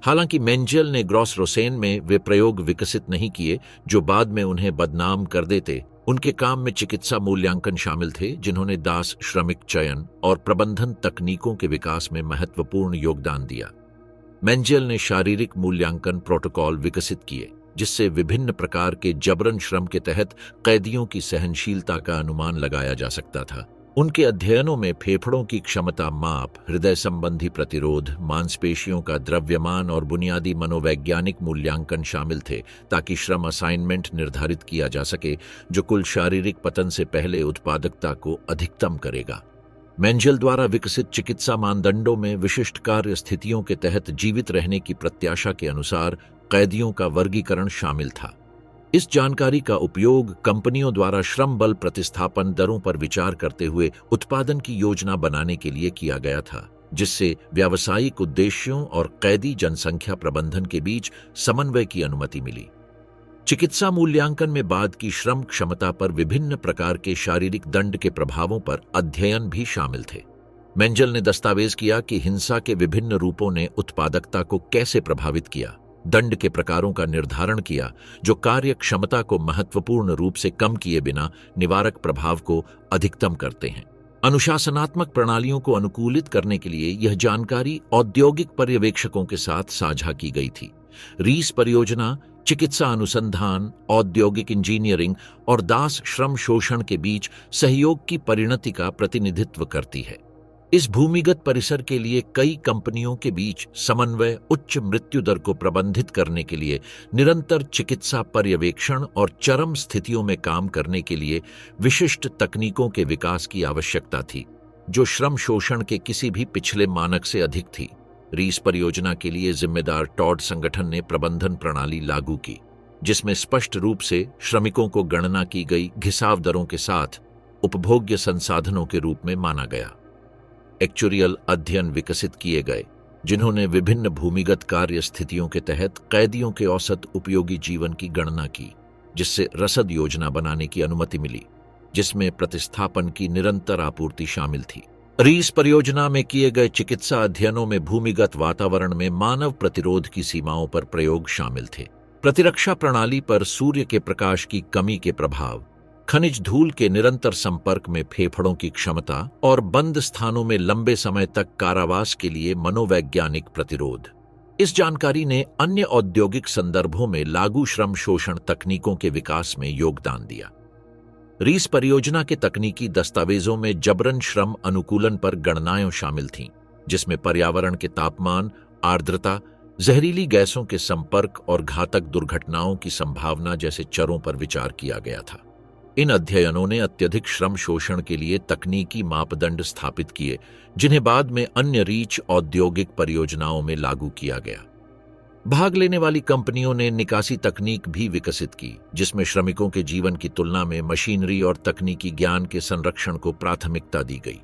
हालांकि मेंजेल ने ग्रॉस-रोसेन में वे प्रयोग विकसित नहीं किए जो बाद में उन्हें बदनाम कर देते, उनके काम में चिकित्सा मूल्यांकन शामिल थे, जिन्होंने दास श्रमिक चयन और प्रबंधन तकनीकों के विकास में महत्वपूर्ण योगदान दिया। मेंजेल ने शारीरिक मूल्यांकन प्रोटोकॉल विकसित किए, जिससे विभिन्न प्रकार के जबरन श्रम के तहत कैदियों की सहनशीलता का अनुमान लगाया जा सकता था। उनके अध्ययनों में फेफड़ों की क्षमता माप, हृदय संबंधी प्रतिरोध, मांसपेशियों का द्रव्यमान और बुनियादी मनोवैज्ञानिक मूल्यांकन शामिल थे, ताकि श्रम असाइनमेंट निर्धारित किया जा सके जो कुल शारीरिक पतन से पहले उत्पादकता को अधिकतम करेगा। मेंजेल द्वारा विकसित चिकित्सा मानदंडों में विशिष्ट कार्य स्थितियों के तहत जीवित रहने की प्रत्याशा के अनुसार कैदियों का वर्गीकरण शामिल था। इस जानकारी का उपयोग कंपनियों द्वारा श्रम बल प्रतिस्थापन दरों पर विचार करते हुए उत्पादन की योजना बनाने के लिए किया गया था, जिससे व्यावसायिक उद्देश्यों और कैदी जनसंख्या प्रबंधन के बीच समन्वय की अनुमति मिली। चिकित्सा मूल्यांकन में बाद की श्रम क्षमता पर विभिन्न प्रकार के शारीरिक दंड के प्रभावों पर अध्ययन भी शामिल थे। मेंजेल ने दस्तावेज किया कि हिंसा के विभिन्न रूपों ने उत्पादकता को कैसे प्रभावित किया, दंड के प्रकारों का निर्धारण किया जो कार्य क्षमता को महत्वपूर्ण रूप से कम किए बिना निवारक प्रभाव को अधिकतम करते हैं। अनुशासनात्मक प्रणालियों को अनुकूलित करने के लिए यह जानकारी औद्योगिक पर्यवेक्षकों के साथ साझा की गई थी। रीस परियोजना चिकित्सा अनुसंधान, औद्योगिक इंजीनियरिंग और दास श्रम शोषण के बीच सहयोग की परिणति का प्रतिनिधित्व करती है। इस भूमिगत परिसर के लिए कई कंपनियों के बीच समन्वय उच्च मृत्यु दर को प्रबंधित करने के लिए, निरंतर चिकित्सा पर्यवेक्षण और चरम स्थितियों में काम करने के लिए विशिष्ट तकनीकों के विकास की आवश्यकता थी, जो श्रम शोषण के किसी भी पिछले मानक से अधिक थी। रीस परियोजना के लिए जिम्मेदार टॉड संगठन ने प्रबंधन प्रणाली लागू की, जिसमें स्पष्ट रूप से श्रमिकों को गणना की गई घिसाव दरों के साथ उपभोग्य संसाधनों के रूप में माना गया। एक्चुरियल अध्ययन विकसित किए गए, जिन्होंने विभिन्न भूमिगत कार्य स्थितियों के तहत कैदियों के औसत उपयोगी जीवन की गणना की, जिससे रसद योजना बनाने की अनुमति मिली, जिसमें प्रतिस्थापन की निरंतर आपूर्ति शामिल थी। रीस परियोजना में किए गए चिकित्सा अध्ययनों में भूमिगत वातावरण में मानव प्रतिरोध की सीमाओं पर प्रयोग शामिल थे। प्रतिरक्षा प्रणाली पर सूर्य के प्रकाश की कमी के प्रभाव, खनिज धूल के निरंतर संपर्क में फेफड़ों की क्षमता और बंद स्थानों में लंबे समय तक कारावास के लिए मनोवैज्ञानिक प्रतिरोध। इस जानकारी ने अन्य औद्योगिक संदर्भों में लागू श्रम शोषण तकनीकों के विकास में योगदान दिया। रीस परियोजना के तकनीकी दस्तावेजों में जबरन श्रम अनुकूलन पर गणनाएं शामिल थीं, जिसमें पर्यावरण के तापमान, आर्द्रता, जहरीली गैसों के संपर्क और घातक दुर्घटनाओं की संभावना जैसे चरों पर विचार किया गया था। इन अध्ययनों ने अत्यधिक श्रम शोषण के लिए तकनीकी मापदंड स्थापित किए, जिन्हें बाद में अन्य रीच औद्योगिक परियोजनाओं में लागू किया गया। भाग लेने वाली कंपनियों ने निकासी तकनीक भी विकसित की, जिसमें श्रमिकों के जीवन की तुलना में मशीनरी और तकनीकी ज्ञान के संरक्षण को प्राथमिकता दी गई।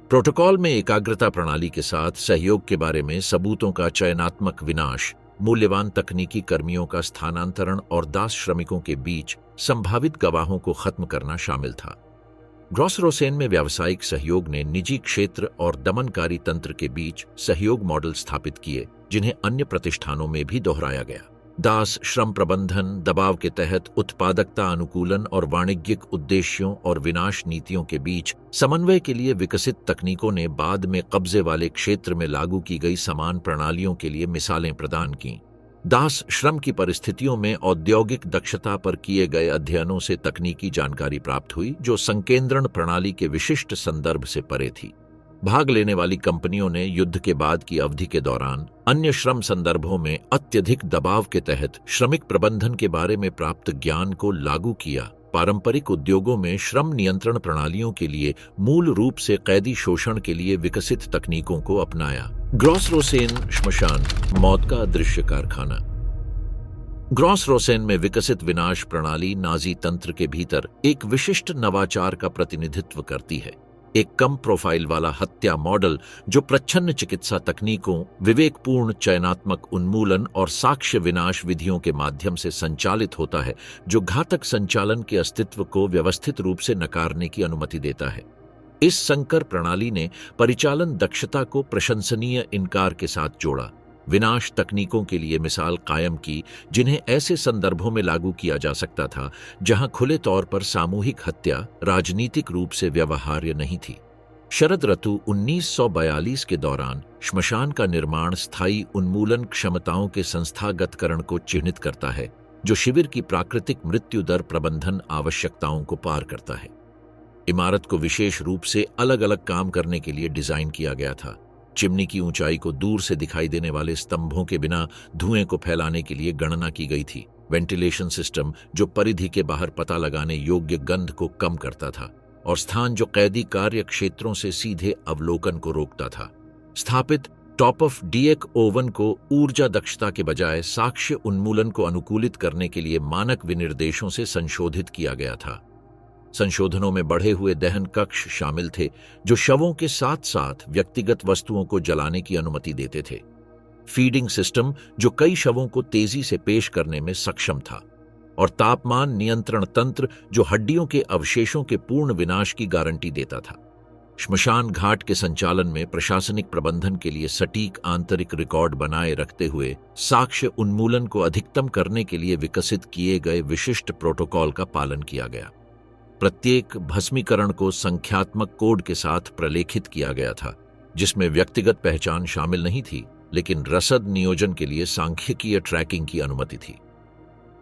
प्रोटोकॉल में एकाग्रता प्रणाली के साथ सहयोग के बारे में सबूतों का चयनात्मक विनाश, मूल्यवान तकनीकी कर्मियों का स्थानांतरण और दास श्रमिकों के बीच संभावित गवाहों को खत्म करना शामिल था। ग्रॉस-रोसेन में व्यावसायिक सहयोग ने निजी क्षेत्र और दमनकारी तंत्र के बीच सहयोग मॉडल स्थापित किए, जिन्हें अन्य प्रतिष्ठानों में भी दोहराया गया। दास श्रम प्रबंधन दबाव के तहत उत्पादकता अनुकूलन और वाणिज्यिक उद्देश्यों और विनाश नीतियों के बीच समन्वय के लिए विकसित तकनीकों ने बाद में कब्जे वाले क्षेत्र में लागू की गई समान प्रणालियों के लिए मिसालें प्रदान की। दास श्रम की परिस्थितियों में औद्योगिक दक्षता पर किए गए अध्ययनों से तकनीकी जानकारी प्राप्त हुई जो संकेंद्रण प्रणाली के विशिष्ट संदर्भ से परे थी। भाग लेने वाली कंपनियों ने युद्ध के बाद की अवधि के दौरान अन्य श्रम संदर्भों में अत्यधिक दबाव के तहत श्रमिक प्रबंधन के बारे में प्राप्त ज्ञान को लागू किया। पारंपरिक उद्योगों में श्रम नियंत्रण प्रणालियों के लिए मूल रूप से कैदी शोषण के लिए विकसित तकनीकों को अपनाया। ग्रॉस-रोसेन श्मशान, मौत का अदृश्य कारखाना। ग्रॉस-रोसेन में विकसित विनाश प्रणाली नाजी तंत्र के भीतर एक विशिष्ट नवाचार का प्रतिनिधित्व करती है। एक कम प्रोफाइल वाला हत्या मॉडल जो प्रच्छन्न चिकित्सा तकनीकों, विवेकपूर्ण चयनात्मक उन्मूलन और साक्ष्य विनाश विधियों के माध्यम से संचालित होता है, जो घातक संचालन के अस्तित्व को व्यवस्थित रूप से नकारने की अनुमति देता है। इस संकर प्रणाली ने परिचालन दक्षता को प्रशंसनीय इनकार के साथ जोड़ा, विनाश तकनीकों के लिए मिसाल कायम की जिन्हें ऐसे संदर्भों में लागू किया जा सकता था जहां खुले तौर पर सामूहिक हत्या राजनीतिक रूप से व्यवहार्य नहीं थी। शरद ऋतु 1942 के दौरान श्मशान का निर्माण स्थायी उन्मूलन क्षमताओं के संस्थागतकरण को चिह्नित करता है, जो शिविर की प्राकृतिक मृत्यु दर प्रबंधन आवश्यकताओं को पार करता है। इमारत को विशेष रूप से अलग अलग काम करने के लिए डिजाइन किया गया था। चिमनी की ऊंचाई को दूर से दिखाई देने वाले स्तंभों के बिना धुएं को फैलाने के लिए गणना की गई थी। वेंटिलेशन सिस्टम जो परिधि के बाहर पता लगाने योग्य गंध को कम करता था और स्थान जो कैदी कार्य क्षेत्रों से सीधे अवलोकन को रोकता था। स्थापित टॉप ऑफ डीएक ओवन को ऊर्जा दक्षता के बजाय साक्ष्य उन्मूलन को अनुकूलित करने के लिए मानक विनिर्देशों से संशोधित किया गया था। संशोधनों में बढ़े हुए दहन कक्ष शामिल थे जो शवों के साथ साथ व्यक्तिगत वस्तुओं को जलाने की अनुमति देते थे। फीडिंग सिस्टम जो कई शवों को तेजी से पेश करने में सक्षम था, और तापमान नियंत्रण तंत्र जो हड्डियों के अवशेषों के पूर्ण विनाश की गारंटी देता था। श्मशान घाट के संचालन में प्रशासनिक प्रबंधन के लिए सटीक आंतरिक रिकॉर्ड बनाए रखते हुए साक्ष्य उन्मूलन को अधिकतम करने के लिए विकसित किए गए विशिष्ट प्रोटोकॉल का पालन किया गया। प्रत्येक भस्मीकरण को संख्यात्मक कोड के साथ प्रलेखित किया गया था, जिसमें व्यक्तिगत पहचान शामिल नहीं थी, लेकिन रसद नियोजन के लिए सांख्यिकीय ट्रैकिंग की अनुमति थी।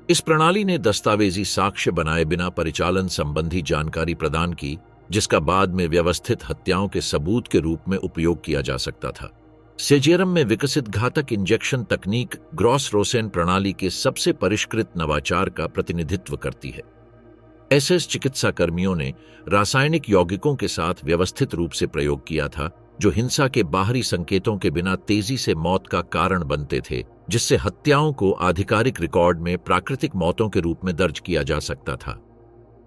इस प्रणाली ने दस्तावेजी साक्ष्य बनाए बिना परिचालन संबंधी जानकारी प्रदान की, जिसका बाद में व्यवस्थित हत्याओं के सबूत के रूप में उपयोग किया जा सकता था। सेजियरम में विकसित घातक इंजेक्शन तकनीक ग्रॉस-रोसेन प्रणाली के सबसे परिष्कृत नवाचार का प्रतिनिधित्व करती है। एसएस चिकित्सा कर्मियों ने रासायनिक यौगिकों के साथ व्यवस्थित रूप से प्रयोग किया था, जो हिंसा के बाहरी संकेतों के बिना तेजी से मौत का कारण बनते थे, जिससे हत्याओं को आधिकारिक रिकॉर्ड में प्राकृतिक मौतों के रूप में दर्ज किया जा सकता था।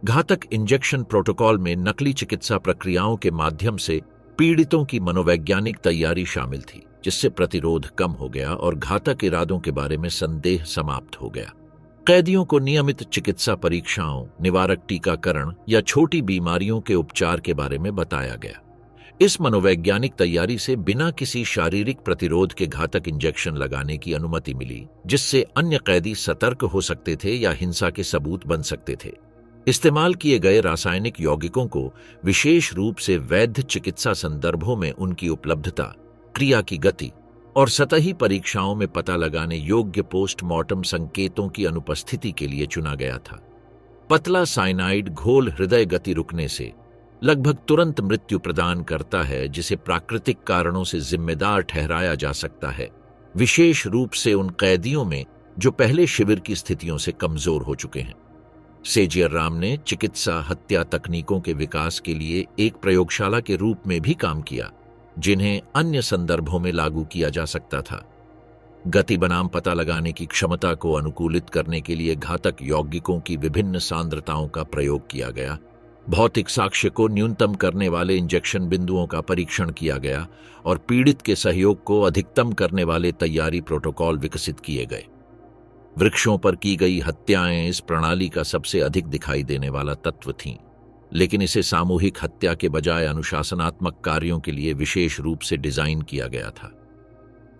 घातक इंजेक्शन प्रोटोकॉल में नकली चिकित्सा प्रक्रियाओं के माध्यम से पीड़ितों की मनोवैज्ञानिक तैयारी शामिल थी, जिससे प्रतिरोध कम हो गया और घातक इरादों के बारे में संदेह समाप्त हो गया। कैदियों को नियमित चिकित्सा परीक्षाओं, निवारक टीकाकरण या छोटी बीमारियों के उपचार के बारे में बताया गया। इस मनोवैज्ञानिक तैयारी से बिना किसी शारीरिक प्रतिरोध के घातक इंजेक्शन लगाने की अनुमति मिली, जिससे अन्य कैदी सतर्क हो सकते थे या हिंसा के सबूत बन सकते थे। इस्तेमाल किए गए रासायनिक यौगिकों को विशेष रूप से वैध चिकित्सा संदर्भों में उनकी उपलब्धता, क्रिया की गति और सतही परीक्षाओं में पता लगाने योग्य पोस्टमार्टम संकेतों की अनुपस्थिति के लिए चुना गया था। पतला साइनाइड घोल हृदय गति रुकने से लगभग तुरंत मृत्यु प्रदान करता है, जिसे प्राकृतिक कारणों से जिम्मेदार ठहराया जा सकता है, विशेष रूप से उन कैदियों में जो पहले शिविर की स्थितियों से कमजोर हो चुके हैं। सेजियर राम ने चिकित्सा हत्या तकनीकों के विकास के लिए एक प्रयोगशाला के रूप में भी काम किया, जिन्हें अन्य संदर्भों में लागू किया जा सकता था। गति बनाम पता लगाने की क्षमता को अनुकूलित करने के लिए घातक यौगिकों की विभिन्न सांद्रताओं का प्रयोग किया गया। भौतिक साक्ष्य को न्यूनतम करने वाले इंजेक्शन बिंदुओं का परीक्षण किया गया और पीड़ित के सहयोग को अधिकतम करने वाले तैयारी प्रोटोकॉल विकसित किए गए। वृक्षों पर की गई हत्याएं इस प्रणाली का सबसे अधिक दिखाई देने वाला तत्व थीं, लेकिन इसे सामूहिक हत्या के बजाय अनुशासनात्मक कार्यों के लिए विशेष रूप से डिजाइन किया गया था।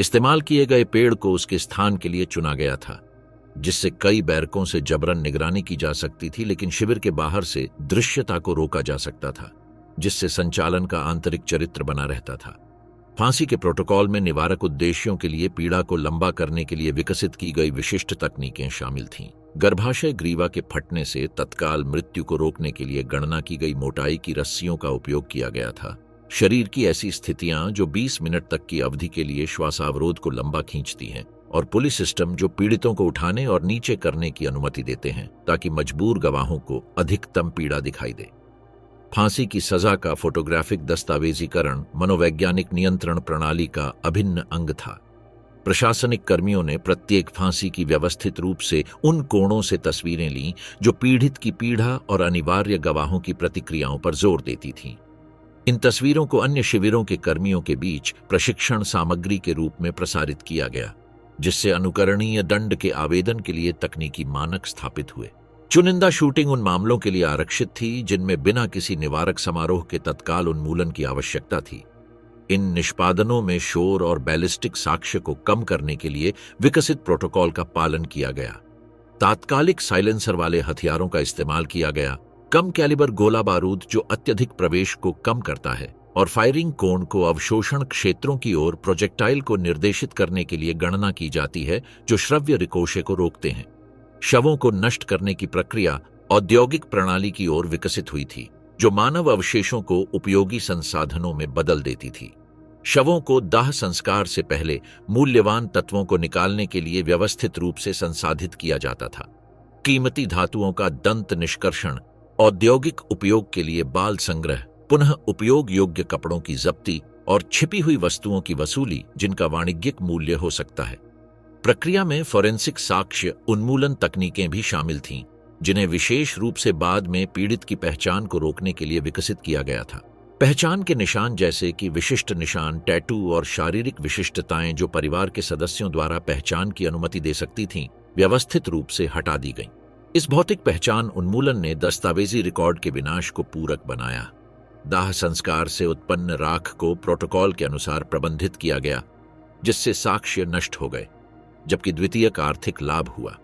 इस्तेमाल किए गए पेड़ को उसके स्थान के लिए चुना गया था। जिससे कई बैरकों से जबरन निगरानी की जा सकती थी, लेकिन शिविर के बाहर से दृश्यता को रोका जा सकता था, जिससे संचालन का आंतरिक चरित्र बना रहता था। फांसी के प्रोटोकॉल में निवारक उद्देश्यों के लिए पीड़ा को लंबा करने के लिए विकसित की गई विशिष्ट तकनीकें शामिल थीं। गर्भाशय ग्रीवा के फटने से तत्काल मृत्यु को रोकने के लिए गणना की गई मोटाई की रस्सियों का उपयोग किया गया था। शरीर की ऐसी स्थितियां जो 20 मिनट तक की अवधि के लिए श्वासावरोध को लंबा खींचती हैं, और पुलिस सिस्टम जो पीड़ितों को उठाने और नीचे करने की अनुमति देते हैं ताकि मजबूर गवाहों को अधिकतम पीड़ा दिखाई दे। फांसी की सजा का फोटोग्राफिक दस्तावेजीकरण मनोवैज्ञानिक नियंत्रण प्रणाली का अभिन्न अंग था। प्रशासनिक कर्मियों ने प्रत्येक फांसी की व्यवस्थित रूप से उन कोणों से तस्वीरें लीं जो पीड़ित की पीड़ा और अनिवार्य गवाहों की प्रतिक्रियाओं पर जोर देती थीं। इन तस्वीरों को अन्य शिविरों के कर्मियों के बीच प्रशिक्षण सामग्री के रूप में प्रसारित किया गया, जिससे अनुकरणीय दंड के आवेदन के लिए तकनीकी मानक स्थापित हुए। चुनिंदा शूटिंग उन मामलों के लिए आरक्षित थी जिनमें बिना किसी निवारक समारोह के तत्काल उन्मूलन की आवश्यकता थी। इन निष्पादनों में शोर और बैलिस्टिक साक्ष्य को कम करने के लिए विकसित प्रोटोकॉल का पालन किया गया। तात्कालिक साइलेंसर वाले हथियारों का इस्तेमाल किया गया, कम कैलिबर गोला बारूद जो अत्यधिक प्रवेश को कम करता है, और फायरिंग कोण को अवशोषण क्षेत्रों की ओर प्रोजेक्टाइल को निर्देशित करने के लिए गणना की जाती है जो श्रव्य रिकोशे को रोकते हैं। शवों को नष्ट करने की प्रक्रिया औद्योगिक प्रणाली की ओर विकसित हुई थी, जो मानव अवशेषों को उपयोगी संसाधनों में बदल देती थी। शवों को दाह संस्कार से पहले मूल्यवान तत्वों को निकालने के लिए व्यवस्थित रूप से संसाधित किया जाता था। कीमती धातुओं का दंत निष्कर्षण, औद्योगिक उपयोग के लिए बाल संग्रह, पुनः उपयोग योग्य कपड़ों की जब्ती और छिपी हुई वस्तुओं की वसूली जिनका वाणिज्यिक मूल्य हो सकता है। प्रक्रिया में फोरेंसिक साक्ष्य उन्मूलन तकनीकें भी शामिल थीं, जिन्हें विशेष रूप से बाद में पीड़ित की पहचान को रोकने के लिए विकसित किया गया था। पहचान के निशान जैसे कि विशिष्ट निशान, टैटू और शारीरिक विशिष्टताएं जो परिवार के सदस्यों द्वारा पहचान की अनुमति दे सकती थीं, व्यवस्थित रूप से हटा दी गईं। इस भौतिक पहचान उन्मूलन ने दस्तावेजी रिकॉर्ड के विनाश को पूरक बनाया। दाह संस्कार से उत्पन्न राख को प्रोटोकॉल के अनुसार प्रबंधित किया गया, जिससे साक्ष्य नष्ट हो गए, जबकि द्वितीयक आर्थिक लाभ हुआ।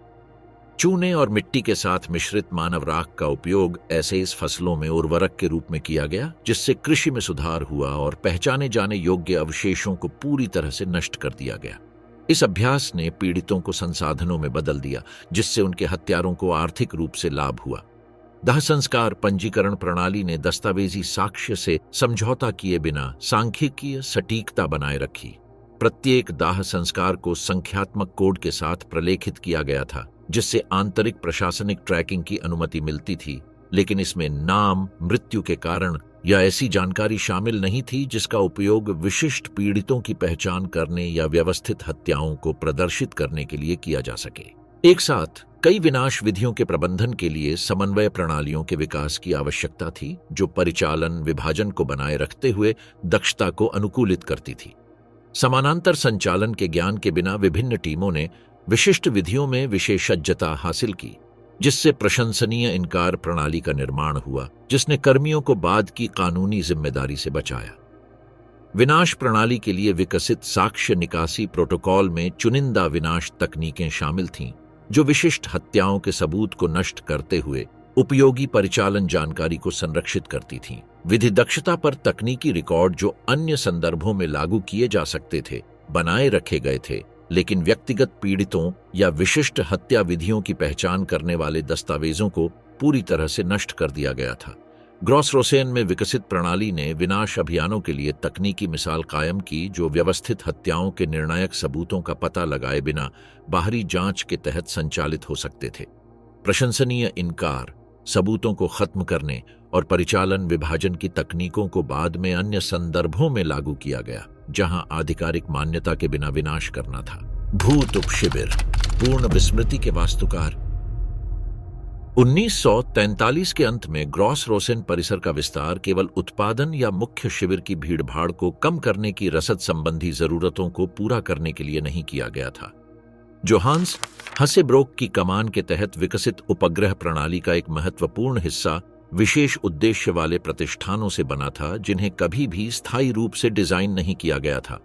चूने और मिट्टी के साथ मिश्रित मानव राख का उपयोग ऐसे इस फसलों में उर्वरक के रूप में किया गया, जिससे कृषि में सुधार हुआ और पहचाने जाने योग्य अवशेषों को पूरी तरह से नष्ट कर दिया गया। इस अभ्यास ने पीड़ितों को संसाधनों में बदल दिया, जिससे उनके हत्यारों को आर्थिक रूप से लाभ हुआ। दाह संस्कार पंजीकरण प्रणाली ने दस्तावेजी साक्ष्य से समझौता किए बिना सांख्यिकीय सटीकता बनाए रखी। प्रत्येक दाह संस्कार को संख्यात्मक कोड के साथ प्रलेखित किया गया था, जिससे आंतरिक प्रशासनिक ट्रैकिंग की अनुमति मिलती थी, लेकिन इसमें नाम, मृत्यु के कारण या ऐसी जानकारी शामिल नहीं थी जिसका उपयोग विशिष्ट पीड़ितों की पहचान करने या व्यवस्थित हत्याओं को प्रदर्शित करने के लिए किया जा सके। एक साथ कई विनाश विधियों के प्रबंधन के लिए समन्वय प्रणालियों के विकास की आवश्यकता थी, जो परिचालन विभाजन को बनाए रखते हुए दक्षता को अनुकूलित करती थी। समानांतर संचालन के ज्ञान के बिना विभिन्न टीमों ने विशिष्ट विधियों में विशेषज्ञता हासिल की, जिससे प्रशंसनीय इनकार प्रणाली का निर्माण हुआ, जिसने कर्मियों को बाद की कानूनी जिम्मेदारी से बचाया। विनाश प्रणाली के लिए विकसित साक्ष्य निकासी प्रोटोकॉल में चुनिंदा विनाश तकनीकें शामिल थीं, जो विशिष्ट हत्याओं के सबूत को नष्ट करते हुए उपयोगी परिचालन जानकारी को संरक्षित करती थीं। विधि दक्षता पर तकनीकी रिकॉर्ड जो अन्य संदर्भों में लागू किए जा सकते थे, बनाए रखे गए थे, लेकिन व्यक्तिगत पीड़ितों या विशिष्ट हत्या विधियों की पहचान करने वाले दस्तावेजों को पूरी तरह से नष्ट कर दिया गया था। ग्रॉस-रोसेन में विकसित प्रणाली ने विनाश अभियानों के लिए तकनीकी मिसाल कायम की, जो व्यवस्थित हत्याओं के निर्णायक सबूतों का पता लगाए बिना बाहरी जांच के तहत संचालित हो सकते थे। प्रशंसनीय इनकार, सबूतों को खत्म करने और परिचालन विभाजन की तकनीकों को बाद में अन्य संदर्भों में लागू किया गया, जहां आधिकारिक मान्यता के बिना विनाश करना था। भूत उपशिविर, पूर्ण विस्मृति के वास्तुकार। 1943 के अंत में ग्रॉस-रोसेन परिसर का विस्तार केवल उत्पादन या मुख्य शिविर की भीड़भाड़ को कम करने की रसद संबंधी जरूरतों को पूरा करने के लिए नहीं किया गया था। जोहान्स हसेब्रोक की कमान के तहत विकसित उपग्रह प्रणाली का एक महत्वपूर्ण हिस्सा विशेष उद्देश्य वाले प्रतिष्ठानों से बना था, जिन्हें कभी भी स्थायी रूप से डिजाइन नहीं किया गया था।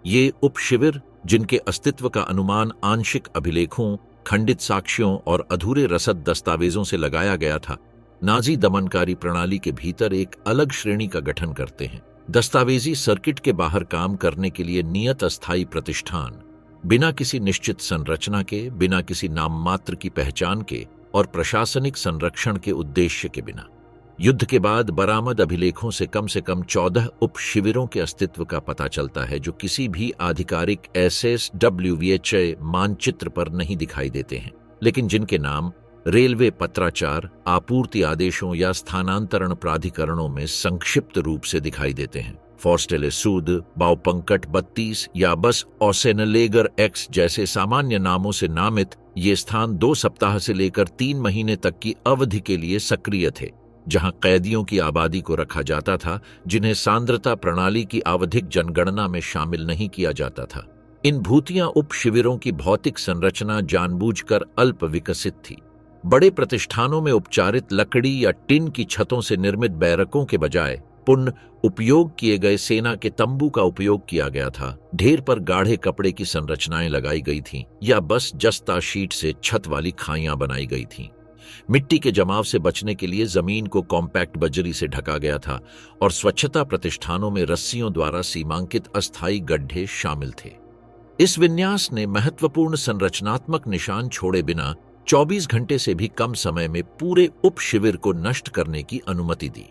ये उपशिविर, जिनके अस्तित्व का अनुमान आंशिक अभिलेखों, खंडित साक्ष्यों और अधूरे रसद दस्तावेजों से लगाया गया था, नाजी दमनकारी प्रणाली के भीतर एक अलग श्रेणी का गठन करते हैं। दस्तावेजी सर्किट के बाहर काम करने के लिए नियत अस्थायी प्रतिष्ठान, बिना किसी निश्चित संरचना के, बिना किसी नाम मात्र की पहचान के और प्रशासनिक संरक्षण के उद्देश्य के बिना। युद्ध के बाद बरामद अभिलेखों से कम 14 उप शिविरों के अस्तित्व का पता चलता है, जो किसी भी आधिकारिक SSWVHA मानचित्र पर नहीं दिखाई देते हैं, लेकिन जिनके नाम रेलवे पत्राचार, आपूर्ति आदेशों या स्थानांतरण प्राधिकरणों में संक्षिप्त रूप से दिखाई देते हैं। फॉर्स्टेले सूद, बावपंकट 32 या बस ओसेनलेगर एक्स जैसे सामान्य नामों से नामित ये स्थान 2 सप्ताह से लेकर 3 महीने तक की अवधि के लिए सक्रिय थे, जहां कैदियों की आबादी को रखा जाता था जिन्हें सांद्रता प्रणाली की आवधिक जनगणना में शामिल नहीं किया जाता था। इन भूतिया उप शिविरों की भौतिक संरचना जानबूझकर अल्प विकसित थी। बड़े प्रतिष्ठानों में उपचारित लकड़ी या टिन की छतों से निर्मित बैरकों के बजाय पुनः उपयोग किए गए सेना के तंबू का उपयोग किया गया था। ढेर पर गाढ़े कपड़े की संरचनाएं लगाई गई थीं या बस जस्ता शीट से छत वाली खाइयां बनाई गई थीं। मिट्टी के जमाव से बचने के लिए जमीन को कॉम्पैक्ट बजरी से ढका गया था और स्वच्छता प्रतिष्ठानों में रस्सियों द्वारा सीमांकित अस्थायी गड्ढे शामिल थे। इस विन्यास ने महत्वपूर्ण संरचनात्मक निशान छोड़े बिना 24 घंटे से भी कम समय में पूरे उप शिविर को नष्ट करने की अनुमति दी।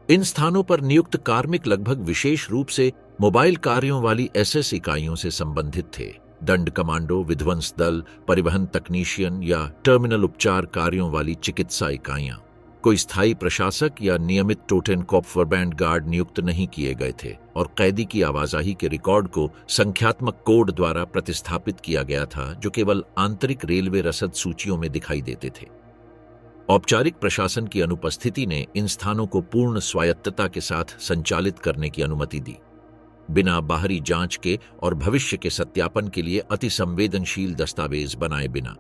इन स्थानों पर नियुक्त कार्मिक लगभग विशेष रूप से मोबाइल कार्यों वाली SS इकाइयों से संबंधित थे। दंड कमांडो, विध्वंस दल, परिवहन तकनीशियन या टर्मिनल उपचार कार्यों वाली चिकित्सा इकाइयां। कोई स्थायी प्रशासक या नियमित टोटेनकॉपफरबैंड गार्ड नियुक्त नहीं किए गए थे और कैदी की आवाजाही के रिकॉर्ड को संख्यात्मक कोड द्वारा प्रतिस्थापित किया गया था, जो केवल आंतरिक रेलवे रसद सूचियों में दिखाई देते थे। औपचारिक प्रशासन की अनुपस्थिति ने इन स्थानों को पूर्ण स्वायत्तता के साथ संचालित करने की अनुमति दी, बिना बाहरी जांच के और भविष्य के सत्यापन के लिए अति संवेदनशील दस्तावेज बनाए बिना।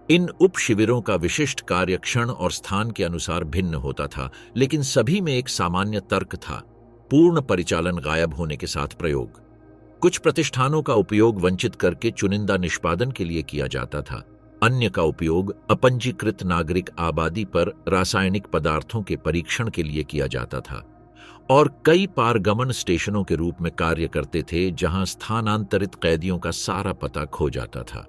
इन उप शिविरों का विशिष्ट कार्य क्षण और स्थान के अनुसार भिन्न होता था, लेकिन सभी में एक सामान्य तर्क था: पूर्ण परिचालन गायब होने के साथ प्रयोग। कुछ प्रतिष्ठानों का उपयोग वंचित करके चुनिंदा निष्पादन के लिए किया जाता था, अन्य का उपयोग अपंजीकृत नागरिक आबादी पर रासायनिक पदार्थों के परीक्षण के लिए किया जाता था, और कई पारगमन स्टेशनों के रूप में कार्य करते थे जहां स्थानांतरित कैदियों का सारा पता खो जाता था।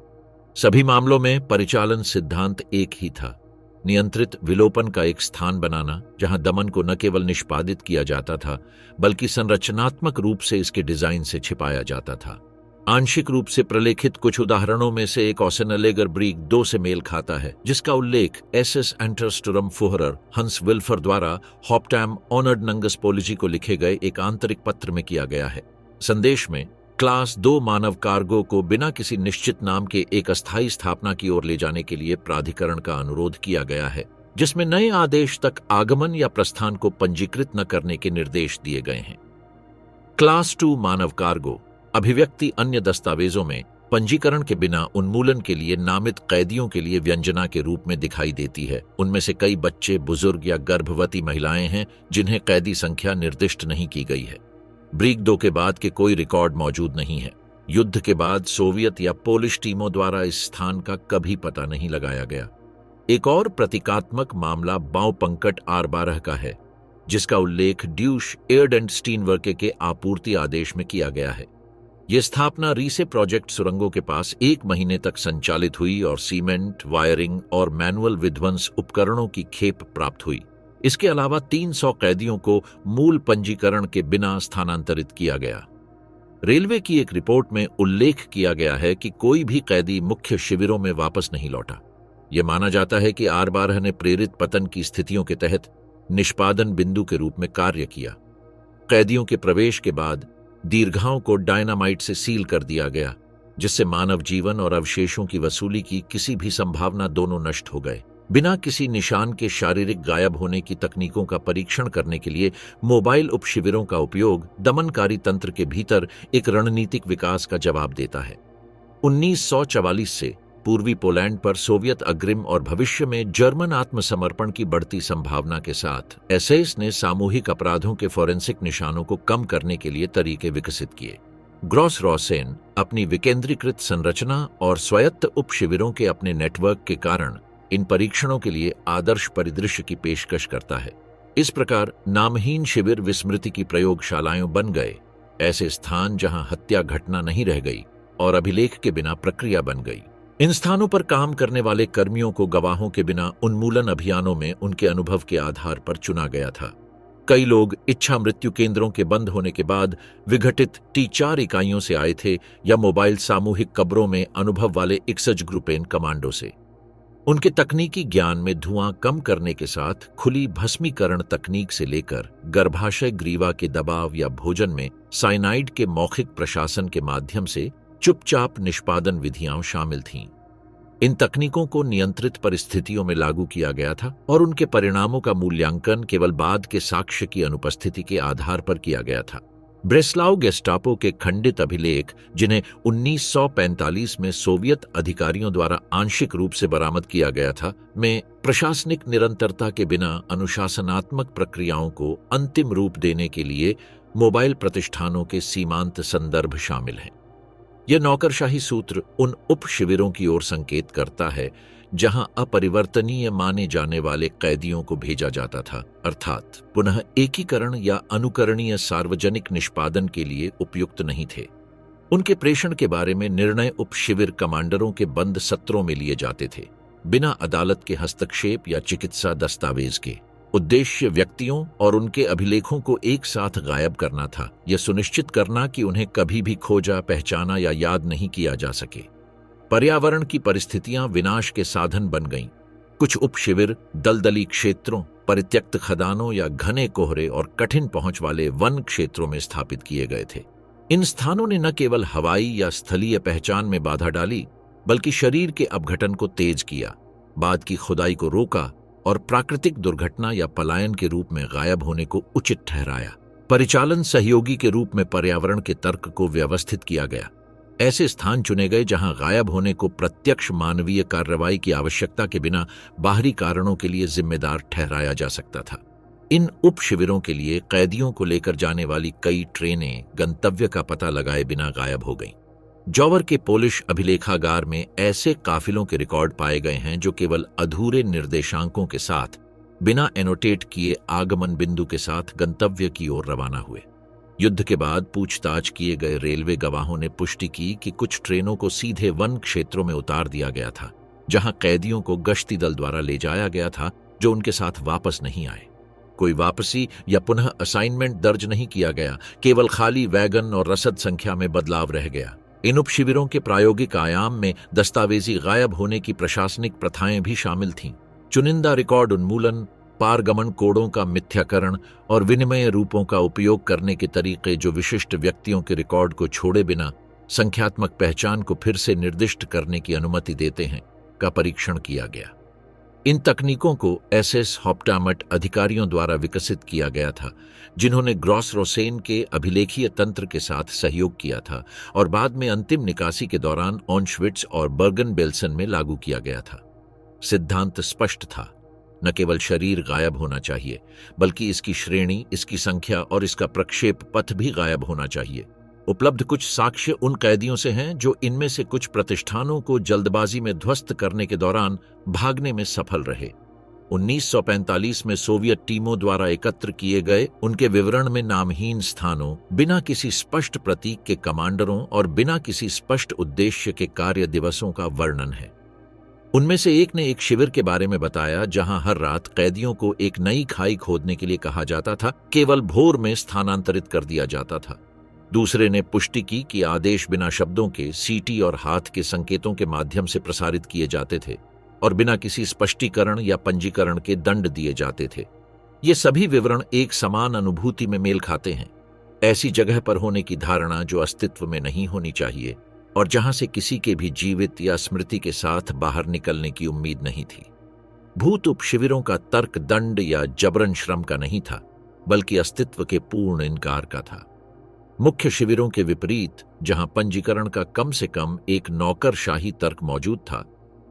सभी मामलों में परिचालन सिद्धांत एक ही था: नियंत्रित विलोपन का एक स्थान बनाना जहां दमन को न केवल निष्पादित किया जाता था बल्कि संरचनात्मक रूप से इसके डिजाइन से छिपाया जाता था। आंशिक रूप से प्रलेखित कुछ उदाहरणों में से एक ओसेनलेगर ब्रीग 2 से मेल खाता है, जिसका उल्लेख SS एंटरस्टुरम फुहरर हंस विल्फर द्वारा हॉप्टैम ऑनर्ड नंगस पोलिजी को लिखे गए एक आंतरिक पत्र में किया गया है। संदेश में क्लास 2 मानव कार्गो को बिना किसी निश्चित नाम के एक अस्थायी स्थापना की ओर ले जाने के लिए प्राधिकरण का अनुरोध किया गया है, जिसमें नए आदेश तक आगमन या प्रस्थान को पंजीकृत न करने के निर्देश दिए गए हैं। क्लास 2 मानव कार्गो अभिव्यक्ति अन्य दस्तावेजों में पंजीकरण के बिना उन्मूलन के लिए नामित कैदियों के लिए व्यंजना के रूप में दिखाई देती है। उनमें से कई बच्चे, बुजुर्ग या गर्भवती महिलाएं हैं जिन्हें कैदी संख्या निर्दिष्ट नहीं की गई है। ब्रीग 2 के बाद के कोई रिकॉर्ड मौजूद नहीं है। युद्ध के बाद सोवियत या पोलिश टीमों द्वारा इस स्थान का कभी पता नहीं लगाया गया। एक और प्रतीकात्मक मामला बावपंकट R12 का है, जिसका उल्लेख ड्यूश एयरडेंट स्टीनवर्के के आपूर्ति आदेश में किया गया है। यह स्थापना रीसे प्रोजेक्ट सुरंगों के पास 1 महीने तक संचालित हुई और सीमेंट, वायरिंग और मैनुअल विध्वंस उपकरणों की खेप प्राप्त हुई। इसके अलावा 300 कैदियों को मूल पंजीकरण के बिना स्थानांतरित किया गया। रेलवे की एक रिपोर्ट में उल्लेख किया गया है कि कोई भी कैदी मुख्य शिविरों में वापस नहीं लौटा। यह माना जाता है कि R12 ने प्रेरित पतन की स्थितियों के तहत निष्पादन बिंदु के रूप में कार्य किया। कैदियों के प्रवेश के बाद दीर्घाओं को डायनामाइट से सील कर दिया गया, जिससे मानव जीवन और अवशेषों की वसूली की किसी भी संभावना दोनों नष्ट हो गए। बिना किसी निशान के शारीरिक गायब होने की तकनीकों का परीक्षण करने के लिए मोबाइल उपशिविरों का उपयोग दमनकारी तंत्र के भीतर एक रणनीतिक विकास का जवाब देता है। 1944 से पूर्वी पोलैंड पर सोवियत अग्रिम और भविष्य में जर्मन आत्मसमर्पण की बढ़ती संभावना के साथ SS ने सामूहिक अपराधों के फोरेंसिक निशानों को कम करने के लिए तरीके विकसित किए। ग्रॉस रोसेन अपनी विकेंद्रीकृत संरचना और स्वायत्त उप शिविरों के अपने नेटवर्क के कारण इन परीक्षणों के लिए आदर्श परिदृश्य की पेशकश करता है। इस प्रकार नामहीन शिविर विस्मृति की प्रयोगशालाएं बन गए, ऐसे स्थान जहां हत्या घटना नहीं रह गई और अभिलेख के बिना प्रक्रिया बन गई। इन स्थानों पर काम करने वाले कर्मियों को गवाहों के बिना उन्मूलन अभियानों में उनके अनुभव के आधार पर चुना गया था। कई लोग इच्छा मृत्यु केंद्रों के बंद होने के बाद विघटित T4 इकाइयों से आए थे या मोबाइल सामूहिक कब्रों में अनुभव वाले इक्सज ग्रुपेन कमांडो से। उनके तकनीकी ज्ञान में धुआं कम करने के साथ खुली भस्मीकरण तकनीक से लेकर गर्भाशय ग्रीवा के दबाव या भोजन में साइनाइड के मौखिक प्रशासन के माध्यम से चुपचाप निष्पादन विधियां शामिल थीं। इन तकनीकों को नियंत्रित परिस्थितियों में लागू किया गया था और उनके परिणामों का मूल्यांकन केवल बाद के साक्ष्य की अनुपस्थिति के आधार पर किया गया था। ब्रेस्लाव गेस्टापो के खंडित अभिलेख, जिन्हें 1945 में सोवियत अधिकारियों द्वारा आंशिक रूप से बरामद किया गया था, में प्रशासनिक निरंतरता के बिना अनुशासनात्मक प्रक्रियाओं को अंतिम रूप देने के लिए मोबाइल प्रतिष्ठानों के सीमांत संदर्भ शामिल हैं। यह नौकरशाही सूत्र उन उप शिविरों की ओर संकेत करता है जहां अपरिवर्तनीय माने जाने वाले कैदियों को भेजा जाता था, अर्थात पुनः एकीकरण या अनुकरणीय सार्वजनिक निष्पादन के लिए उपयुक्त नहीं थे। उनके प्रेषण के बारे में निर्णय उप शिविर कमांडरों के बंद सत्रों में लिए जाते थे, बिना अदालत के हस्तक्षेप या चिकित्सा दस्तावेज के। उद्देश्य व्यक्तियों और उनके अभिलेखों को एक साथ गायब करना था, यह सुनिश्चित करना कि उन्हें कभी भी खोजा, पहचाना या याद नहीं किया जा सके। पर्यावरण की परिस्थितियां विनाश के साधन बन गईं। कुछ उप शिविर दलदली क्षेत्रों, परित्यक्त खदानों या घने कोहरे और कठिन पहुंच वाले वन क्षेत्रों में स्थापित किए गए थे। इन स्थानों ने न केवल हवाई या स्थलीय पहचान में बाधा डाली, बल्कि शरीर के अपघटन को तेज किया, बाद की खुदाई को रोका और प्राकृतिक दुर्घटना या पलायन के रूप में गायब होने को उचित ठहराया। परिचालन सहयोगी के रूप में पर्यावरण के तर्क को व्यवस्थित किया गया। ऐसे स्थान चुने गए जहां गायब होने को प्रत्यक्ष मानवीय कार्रवाई की आवश्यकता के बिना बाहरी कारणों के लिए जिम्मेदार ठहराया जा सकता था। इन उप शिविरों के लिए कैदियों को लेकर जाने वाली कई ट्रेनें गंतव्य का पता लगाए बिना गायब हो गईं। जॉवर के पोलिश अभिलेखागार में ऐसे काफिलों के रिकॉर्ड पाए गए हैं जो केवल अधूरे निर्देशांकों के साथ, बिना एनोटेट किए आगमन बिंदु के साथ गंतव्य की ओर रवाना हुए। युद्ध के बाद पूछताछ किए गए रेलवे गवाहों ने पुष्टि की कि कुछ ट्रेनों को सीधे वन क्षेत्रों में उतार दिया गया था, जहां कैदियों को गश्ती दल द्वारा ले जाया गया था जो उनके साथ वापस नहीं आए। कोई वापसी या पुनः असाइनमेंट दर्ज नहीं किया गया, केवल खाली वैगन और रसद संख्या में बदलाव रह गया। इन उप शिविरों के प्रायोगिक आयाम में दस्तावेजी गायब होने की प्रशासनिक प्रथाएं भी शामिल थीं। चुनिंदा रिकॉर्ड उन्मूलन, पारगमन कोडों का मिथ्याकरण और विनिमय रूपों का उपयोग करने के तरीके जो विशिष्ट व्यक्तियों के रिकॉर्ड को छोड़े बिना संख्यात्मक पहचान को फिर से निर्दिष्ट करने की अनुमति देते हैं, का परीक्षण किया गया। इन तकनीकों को SS हॉप्टामट अधिकारियों द्वारा विकसित किया गया था, जिन्होंने ग्रॉस रोसेन के अभिलेखीय तंत्र के साथ सहयोग किया था और बाद में अंतिम निकासी के दौरान ऑन्शविट्स और बर्गन बेल्सन में लागू किया गया था। सिद्धांत स्पष्ट था, न केवल शरीर गायब होना चाहिए, बल्कि इसकी श्रेणी, इसकी संख्या और इसका प्रक्षेप पथ भी गायब होना चाहिए। उपलब्ध कुछ साक्ष्य उन कैदियों से हैं जो इनमें से कुछ प्रतिष्ठानों को जल्दबाजी में ध्वस्त करने के दौरान भागने में सफल रहे। 1945 में सोवियत टीमों द्वारा एकत्र किए गए उनके विवरण में नामहीन स्थानों, बिना किसी स्पष्ट प्रतीक के कमांडरों और बिना किसी स्पष्ट उद्देश्य के कार्य दिवसों का वर्णन है। उनमें से एक ने एक शिविर के बारे में बताया जहां हर रात कैदियों को एक नई खाई खोदने के लिए कहा जाता था, केवल भोर में स्थानांतरित कर दिया जाता था। दूसरे ने पुष्टि की कि आदेश बिना शब्दों के, सीटी और हाथ के संकेतों के माध्यम से प्रसारित किए जाते थे और बिना किसी स्पष्टीकरण या पंजीकरण के दंड दिए जाते थे। ये सभी विवरण एक समान अनुभूति में मेल खाते हैं, ऐसी जगह पर होने की धारणा जो अस्तित्व में नहीं होनी चाहिए और जहां से किसी के भी जीवित या स्मृति के साथ बाहर निकलने की उम्मीद नहीं थी। भूत उप शिविरों का तर्क दंड या जबरन श्रम का नहीं था, बल्कि अस्तित्व के पूर्ण इनकार का था। मुख्य शिविरों के विपरीत, जहां पंजीकरण का कम से कम एक नौकरशाही तर्क मौजूद था,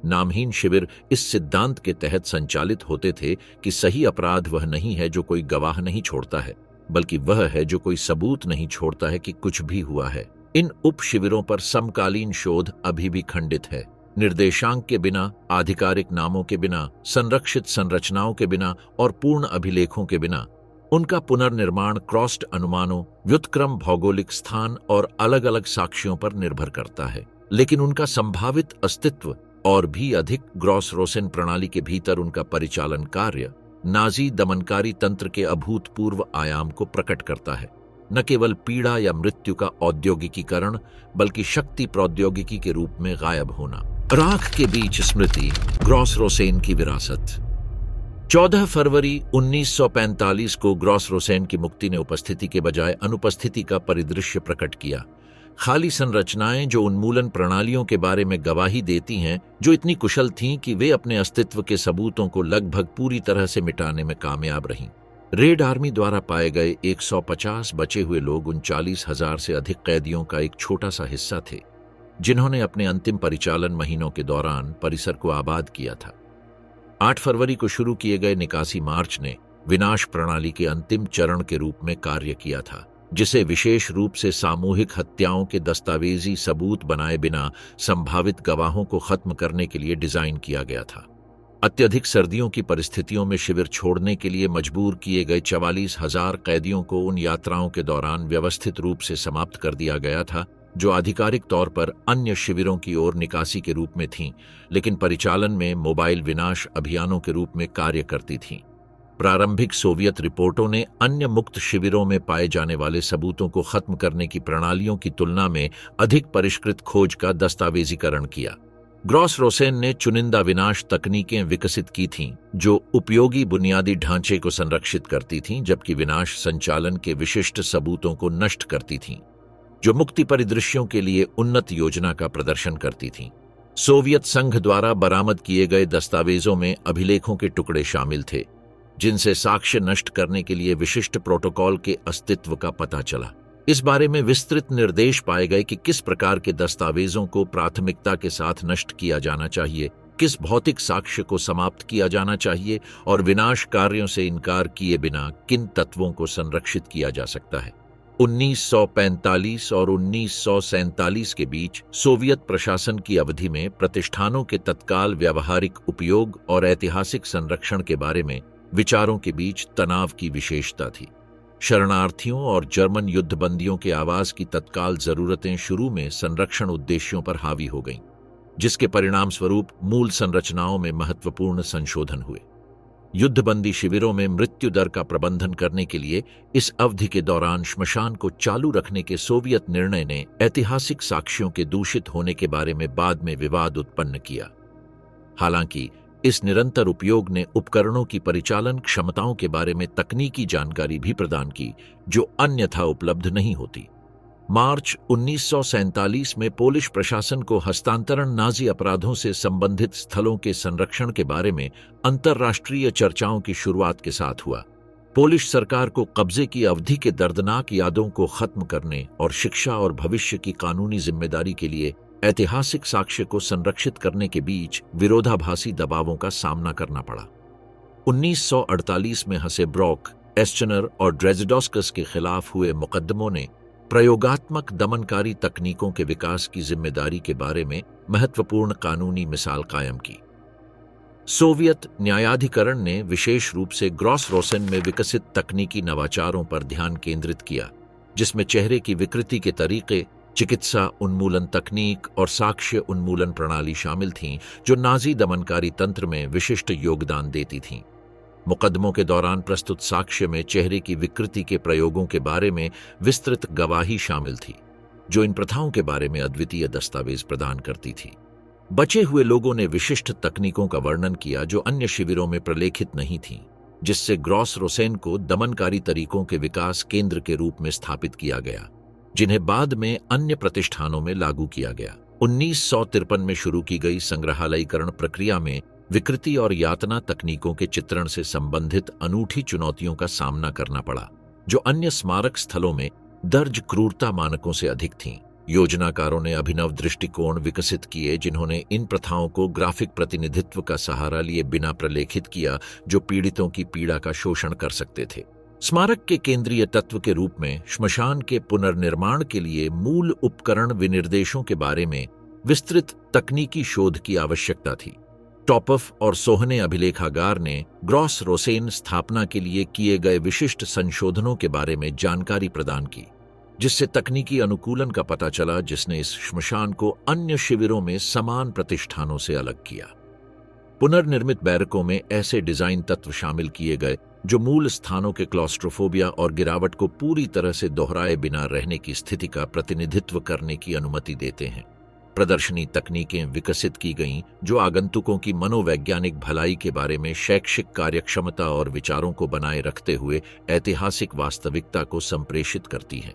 नामहीन शिविर इस सिद्धांत के तहत संचालित होते थे कि सही अपराध वह नहीं है जो कोई गवाह नहीं छोड़ता है, बल्कि वह है जो कोई सबूत नहीं छोड़ता है कि कुछ भी हुआ है। इन उप शिविरों पर समकालीन शोध अभी भी खंडित है। निर्देशांक के बिना, आधिकारिक नामों के बिना, संरक्षित संरचनाओं के बिना और पूर्ण अभिलेखों के बिना उनका पुनर्निर्माण क्रॉस्ड अनुमानों, व्युत्क्रम भौगोलिक स्थान और अलग अलग साक्ष्यों पर निर्भर करता है। लेकिन उनका संभावित अस्तित्व और भी अधिक ग्रॉस रोसेन प्रणाली के भीतर उनका परिचालन कार्य नाजी दमनकारी तंत्र के अभूतपूर्व आयाम को प्रकट करता है। न केवल पीड़ा या मृत्यु का औद्योगिकीकरण, बल्कि शक्ति प्रौद्योगिकी के रूप में गायब होना। राख के बीच स्मृति, ग्रॉस रोसेन की विरासत। 14 फरवरी 1945 को ग्रॉस रोसेन की मुक्ति ने उपस्थिति के बजाय अनुपस्थिति का परिदृश्य प्रकट किया। खाली संरचनाएं जो उन्मूलन प्रणालियों के बारे में गवाही देती हैं, जो इतनी कुशल थीं कि वे अपने अस्तित्व के सबूतों को लगभग पूरी तरह से मिटाने में कामयाब रहीं। रेड आर्मी द्वारा पाए गए 150 बचे हुए लोग 39,000 से अधिक कैदियों का एक छोटा सा हिस्सा थे, जिन्होंने अपने अंतिम परिचालन महीनों के दौरान परिसर को आबाद किया था। 8 फरवरी को शुरू किए गए निकासी मार्च ने विनाश प्रणाली के अंतिम चरण के रूप में कार्य किया था, जिसे विशेष रूप से सामूहिक हत्याओं के दस्तावेजी सबूत बनाए बिना संभावित गवाहों को खत्म करने के लिए डिजाइन किया गया था। अत्यधिक सर्दियों की परिस्थितियों में शिविर छोड़ने के लिए मजबूर किए गए 44,000 कैदियों को उन यात्राओं के दौरान व्यवस्थित रूप से समाप्त कर दिया गया था, जो आधिकारिक तौर पर अन्य शिविरों की ओर निकासी के रूप में थीं, लेकिन परिचालन में मोबाइल विनाश अभियानों के रूप में कार्य करती थीं। प्रारंभिक सोवियत रिपोर्टों ने अन्य मुक्त शिविरों में पाए जाने वाले सबूतों को खत्म करने की प्रणालियों की तुलना में अधिक परिष्कृत खोज का दस्तावेजीकरण किया। ग्रॉस रोसेन ने चुनिंदा विनाश तकनीकें विकसित की थीं, जो उपयोगी बुनियादी ढांचे को संरक्षित करती थीं, जबकि विनाश संचालन के विशिष्ट सबूतों को नष्ट करती थीं, जो मुक्ति परिदृश्यों के लिए उन्नत योजना का प्रदर्शन करती थीं। सोवियत संघ द्वारा बरामद किए गए दस्तावेजों में अभिलेखों के टुकड़े शामिल थे, जिनसे साक्ष्य नष्ट करने के लिए विशिष्ट प्रोटोकॉल के अस्तित्व का पता चला। इस बारे में विस्तृत निर्देश पाए गए कि किस प्रकार के दस्तावेजों को प्राथमिकता के साथ नष्ट किया जाना चाहिए, किस भौतिक साक्ष्य को समाप्त किया जाना चाहिए और विनाश कार्यों से इनकार किए बिना किन तत्वों को संरक्षित किया जा सकता है। 1945 और 1947 के बीच सोवियत प्रशासन की अवधि में प्रतिष्ठानों के तत्काल व्यावहारिक उपयोग और ऐतिहासिक संरक्षण के बारे में विचारों के बीच तनाव की विशेषता थी। शरणार्थियों और जर्मन युद्धबंदियों के आवास की तत्काल जरूरतें शुरू में संरक्षण उद्देश्यों पर हावी हो गईं, जिसके परिणाम स्वरूप मूल संरचनाओं में महत्वपूर्ण संशोधन हुए। युद्धबंदी शिविरों में मृत्यु दर का प्रबंधन करने के लिए इस अवधि के दौरान श्मशान को चालू रखने के सोवियत निर्णय ने ऐतिहासिक साक्ष्यों के दूषित होने के बारे में बाद में विवाद उत्पन्न किया। हालांकि इस निरंतर उपयोग ने उपकरणों की परिचालन क्षमताओं के बारे में तकनीकी जानकारी भी प्रदान की, जो अन्यथा उपलब्ध नहीं होती। मार्च 1947 में पोलिश प्रशासन को हस्तांतरण नाजी अपराधों से संबंधित स्थलों के संरक्षण के बारे में अंतर्राष्ट्रीय चर्चाओं की शुरुआत के साथ हुआ। पोलिश सरकार को कब्जे की अवधि के दर्दनाक यादों को खत्म करने और शिक्षा और भविष्य की कानूनी जिम्मेदारी के लिए ऐतिहासिक साक्ष्य को संरक्षित करने के बीच विरोधाभासी दबावों का सामना करना पड़ा। 1948 में हसेब्रोक, एस्चनर और ड्रेजिडोस्कस के खिलाफ हुए मुकदमों ने प्रयोगात्मक दमनकारी तकनीकों के विकास की जिम्मेदारी के बारे में महत्वपूर्ण कानूनी मिसाल कायम की। सोवियत न्यायाधिकरण ने विशेष रूप से ग्रॉस रोसेन में विकसित तकनीकी नवाचारों पर ध्यान केंद्रित किया, जिसमें चेहरे की विकृति के तरीके, चिकित्सा उन्मूलन तकनीक और साक्ष्य उन्मूलन प्रणाली शामिल थीं, जो नाजी दमनकारी तंत्र में विशिष्ट योगदान देती थीं। मुकदमों के दौरान प्रस्तुत साक्ष्य में चेहरे की विकृति के प्रयोगों के बारे में विस्तृत गवाही शामिल थी, जो इन प्रथाओं के बारे में अद्वितीय दस्तावेज प्रदान करती थी। बचे हुए लोगों ने विशिष्ट तकनीकों का वर्णन किया जो अन्य शिविरों में प्रलेखित नहीं थीं, जिससे ग्रॉस रोसेन को दमनकारी तरीकों के विकास केंद्र के रूप में स्थापित किया गया, जिन्हें बाद में अन्य प्रतिष्ठानों में लागू किया गया। 1953 में शुरू की गई संग्रहालयीकरण प्रक्रिया में विकृति और यातना तकनीकों के चित्रण से संबंधित अनूठी चुनौतियों का सामना करना पड़ा, जो अन्य स्मारक स्थलों में दर्ज क्रूरता मानकों से अधिक थीं। योजनाकारों ने अभिनव दृष्टिकोण विकसित किए, जिन्होंने इन प्रथाओं को ग्राफिक प्रतिनिधित्व का सहारा लिए बिना प्रलेखित किया, जो पीड़ितों की पीड़ा का शोषण कर सकते थे। स्मारक के केंद्रीय तत्व के रूप में श्मशान के पुनर्निर्माण के लिए मूल उपकरण विनिर्देशों के बारे में विस्तृत तकनीकी शोध की आवश्यकता थी। टॉपफ और सोहने अभिलेखागार ने ग्रॉस रोसेन स्थापना के लिए किए गए विशिष्ट संशोधनों के बारे में जानकारी प्रदान की, जिससे तकनीकी अनुकूलन का पता चला जिसने इस श्मशान को अन्य शिविरों में समान प्रतिष्ठानों से अलग किया। पुनर्निर्मित बैरकों में ऐसे डिजाइन तत्व शामिल किए गए जो मूल स्थानों के क्लॉस्ट्रोफोबिया और गिरावट को पूरी तरह से दोहराए बिना रहने की स्थिति का प्रतिनिधित्व करने की अनुमति देते हैं। प्रदर्शनी तकनीकें विकसित की गईं जो आगंतुकों की मनोवैज्ञानिक भलाई के बारे में शैक्षिक कार्यक्षमता और विचारों को बनाए रखते हुए ऐतिहासिक वास्तविकता को संप्रेषित करती हैं।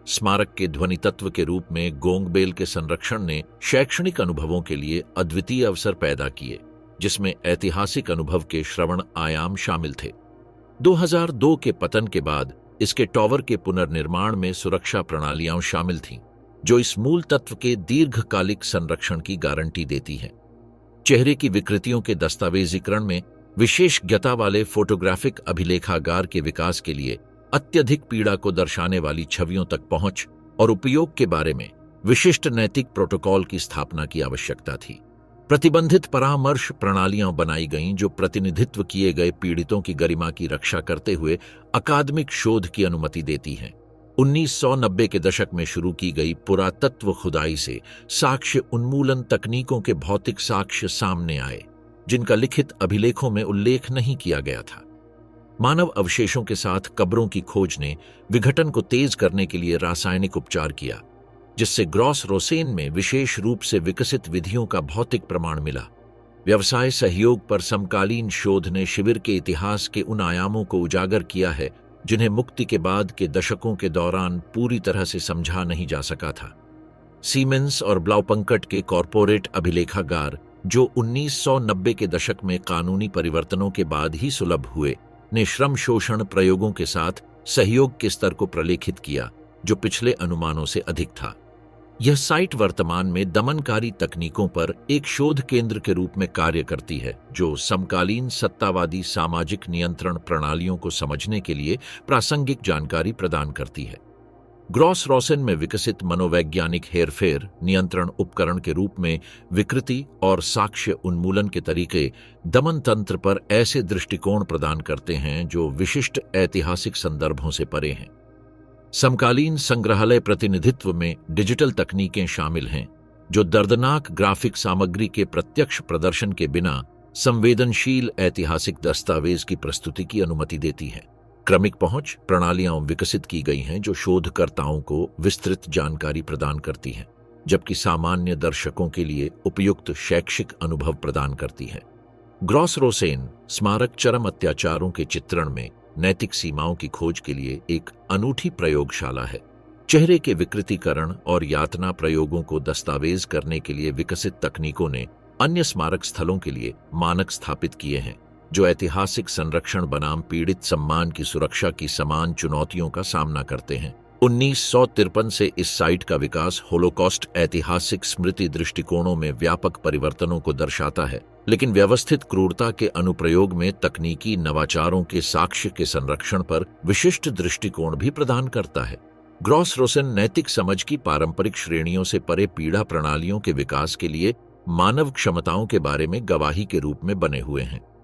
स्मारक के ध्वनि तत्व के रूप में गोंग बेल के संरक्षण ने शैक्षणिक अनुभवों के लिए अद्वितीय अवसर पैदा किए, जिसमें ऐतिहासिक अनुभव के श्रवण आयाम शामिल थे। 2002 के पतन के बाद इसके टॉवर के पुनर्निर्माण में सुरक्षा प्रणालियां शामिल थीं, जो इस मूल तत्व के दीर्घकालिक संरक्षण की गारंटी देती हैं। चेहरे की विकृतियों के दस्तावेजीकरण में विशेषज्ञता वाले फोटोग्राफिक अभिलेखागार के विकास के लिए अत्यधिक पीड़ा को दर्शाने वाली छवियों तक पहुंच और उपयोग के बारे में विशिष्ट नैतिक प्रोटोकॉल की स्थापना की आवश्यकता थी। प्रतिबंधित परामर्श प्रणालियां बनाई गईं जो प्रतिनिधित्व किए गए पीड़ितों की गरिमा की रक्षा करते हुए अकादमिक शोध की अनुमति देती हैं। 1990 के दशक में शुरू की गई पुरातत्व खुदाई से साक्ष्य उन्मूलन तकनीकों के भौतिक साक्ष्य सामने आए, जिनका लिखित अभिलेखों में उल्लेख नहीं किया गया था। मानव अवशेषों के साथ कब्रों की खोज ने विघटन को तेज करने के लिए रासायनिक उपचार किया, जिससे ग्रॉस रोसेन में विशेष रूप से विकसित विधियों का भौतिक प्रमाण मिला। व्यवसाय सहयोग पर समकालीन शोध ने शिविर के इतिहास के उन आयामों को उजागर किया है जिन्हें मुक्ति के बाद के दशकों के दौरान पूरी तरह से समझा नहीं जा सका था। सीमेंस और ब्लाउपंकट के कॉरपोरेट अभिलेखागार, जो 1990 के दशक में कानूनी परिवर्तनों के बाद ही सुलभ हुए, ने श्रम शोषण प्रयोगों के साथ सहयोग के स्तर को प्रलेखित किया, जो पिछले अनुमानों से अधिक था। यह साइट वर्तमान में दमनकारी तकनीकों पर एक शोध केंद्र के रूप में कार्य करती है, जो समकालीन सत्तावादी सामाजिक नियंत्रण प्रणालियों को समझने के लिए प्रासंगिक जानकारी प्रदान करती है। ग्रॉस रोसेन में विकसित मनोवैज्ञानिक हेरफेर नियंत्रण उपकरण के रूप में विकृति और साक्ष्य उन्मूलन के तरीके दमन तंत्र पर ऐसे दृष्टिकोण प्रदान करते हैं जो विशिष्ट ऐतिहासिक संदर्भों से परे हैं। समकालीन संग्रहालय प्रतिनिधित्व में डिजिटल तकनीकें शामिल हैं, जो दर्दनाक ग्राफिक सामग्री के प्रत्यक्ष प्रदर्शन के बिना संवेदनशील ऐतिहासिक दस्तावेज की प्रस्तुति की अनुमति देती है। क्रमिक पहुंच प्रणालियां विकसित की गई हैं जो शोधकर्ताओं को विस्तृत जानकारी प्रदान करती हैं, जबकि सामान्य दर्शकों के लिए उपयुक्त शैक्षिक अनुभव प्रदान करती हैं। ग्रॉस रोसेन स्मारक चरम अत्याचारों के चित्रण में नैतिक सीमाओं की खोज के लिए एक अनूठी प्रयोगशाला है। चेहरे के विकृतीकरण और यातना प्रयोगों को दस्तावेज करने के लिए विकसित तकनीकों ने अन्य स्मारक स्थलों के लिए मानक स्थापित किए हैं, जो ऐतिहासिक संरक्षण बनाम पीड़ित सम्मान की सुरक्षा की समान चुनौतियों का सामना करते हैं। 1953 से इस साइट का विकास होलोकॉस्ट ऐतिहासिक स्मृति दृष्टिकोणों में व्यापक परिवर्तनों को दर्शाता है, लेकिन व्यवस्थित क्रूरता के अनुप्रयोग में तकनीकी नवाचारों के साक्ष्य के संरक्षण पर विशिष्ट दृष्टिकोण भी प्रदान करता है। ग्रॉस रोसेन नैतिक समझ की पारंपरिक श्रेणियों से परे पीड़ा प्रणालियों के विकास के लिए मानव क्षमताओं के बारे में गवाही के रूप में बने हुए हैं।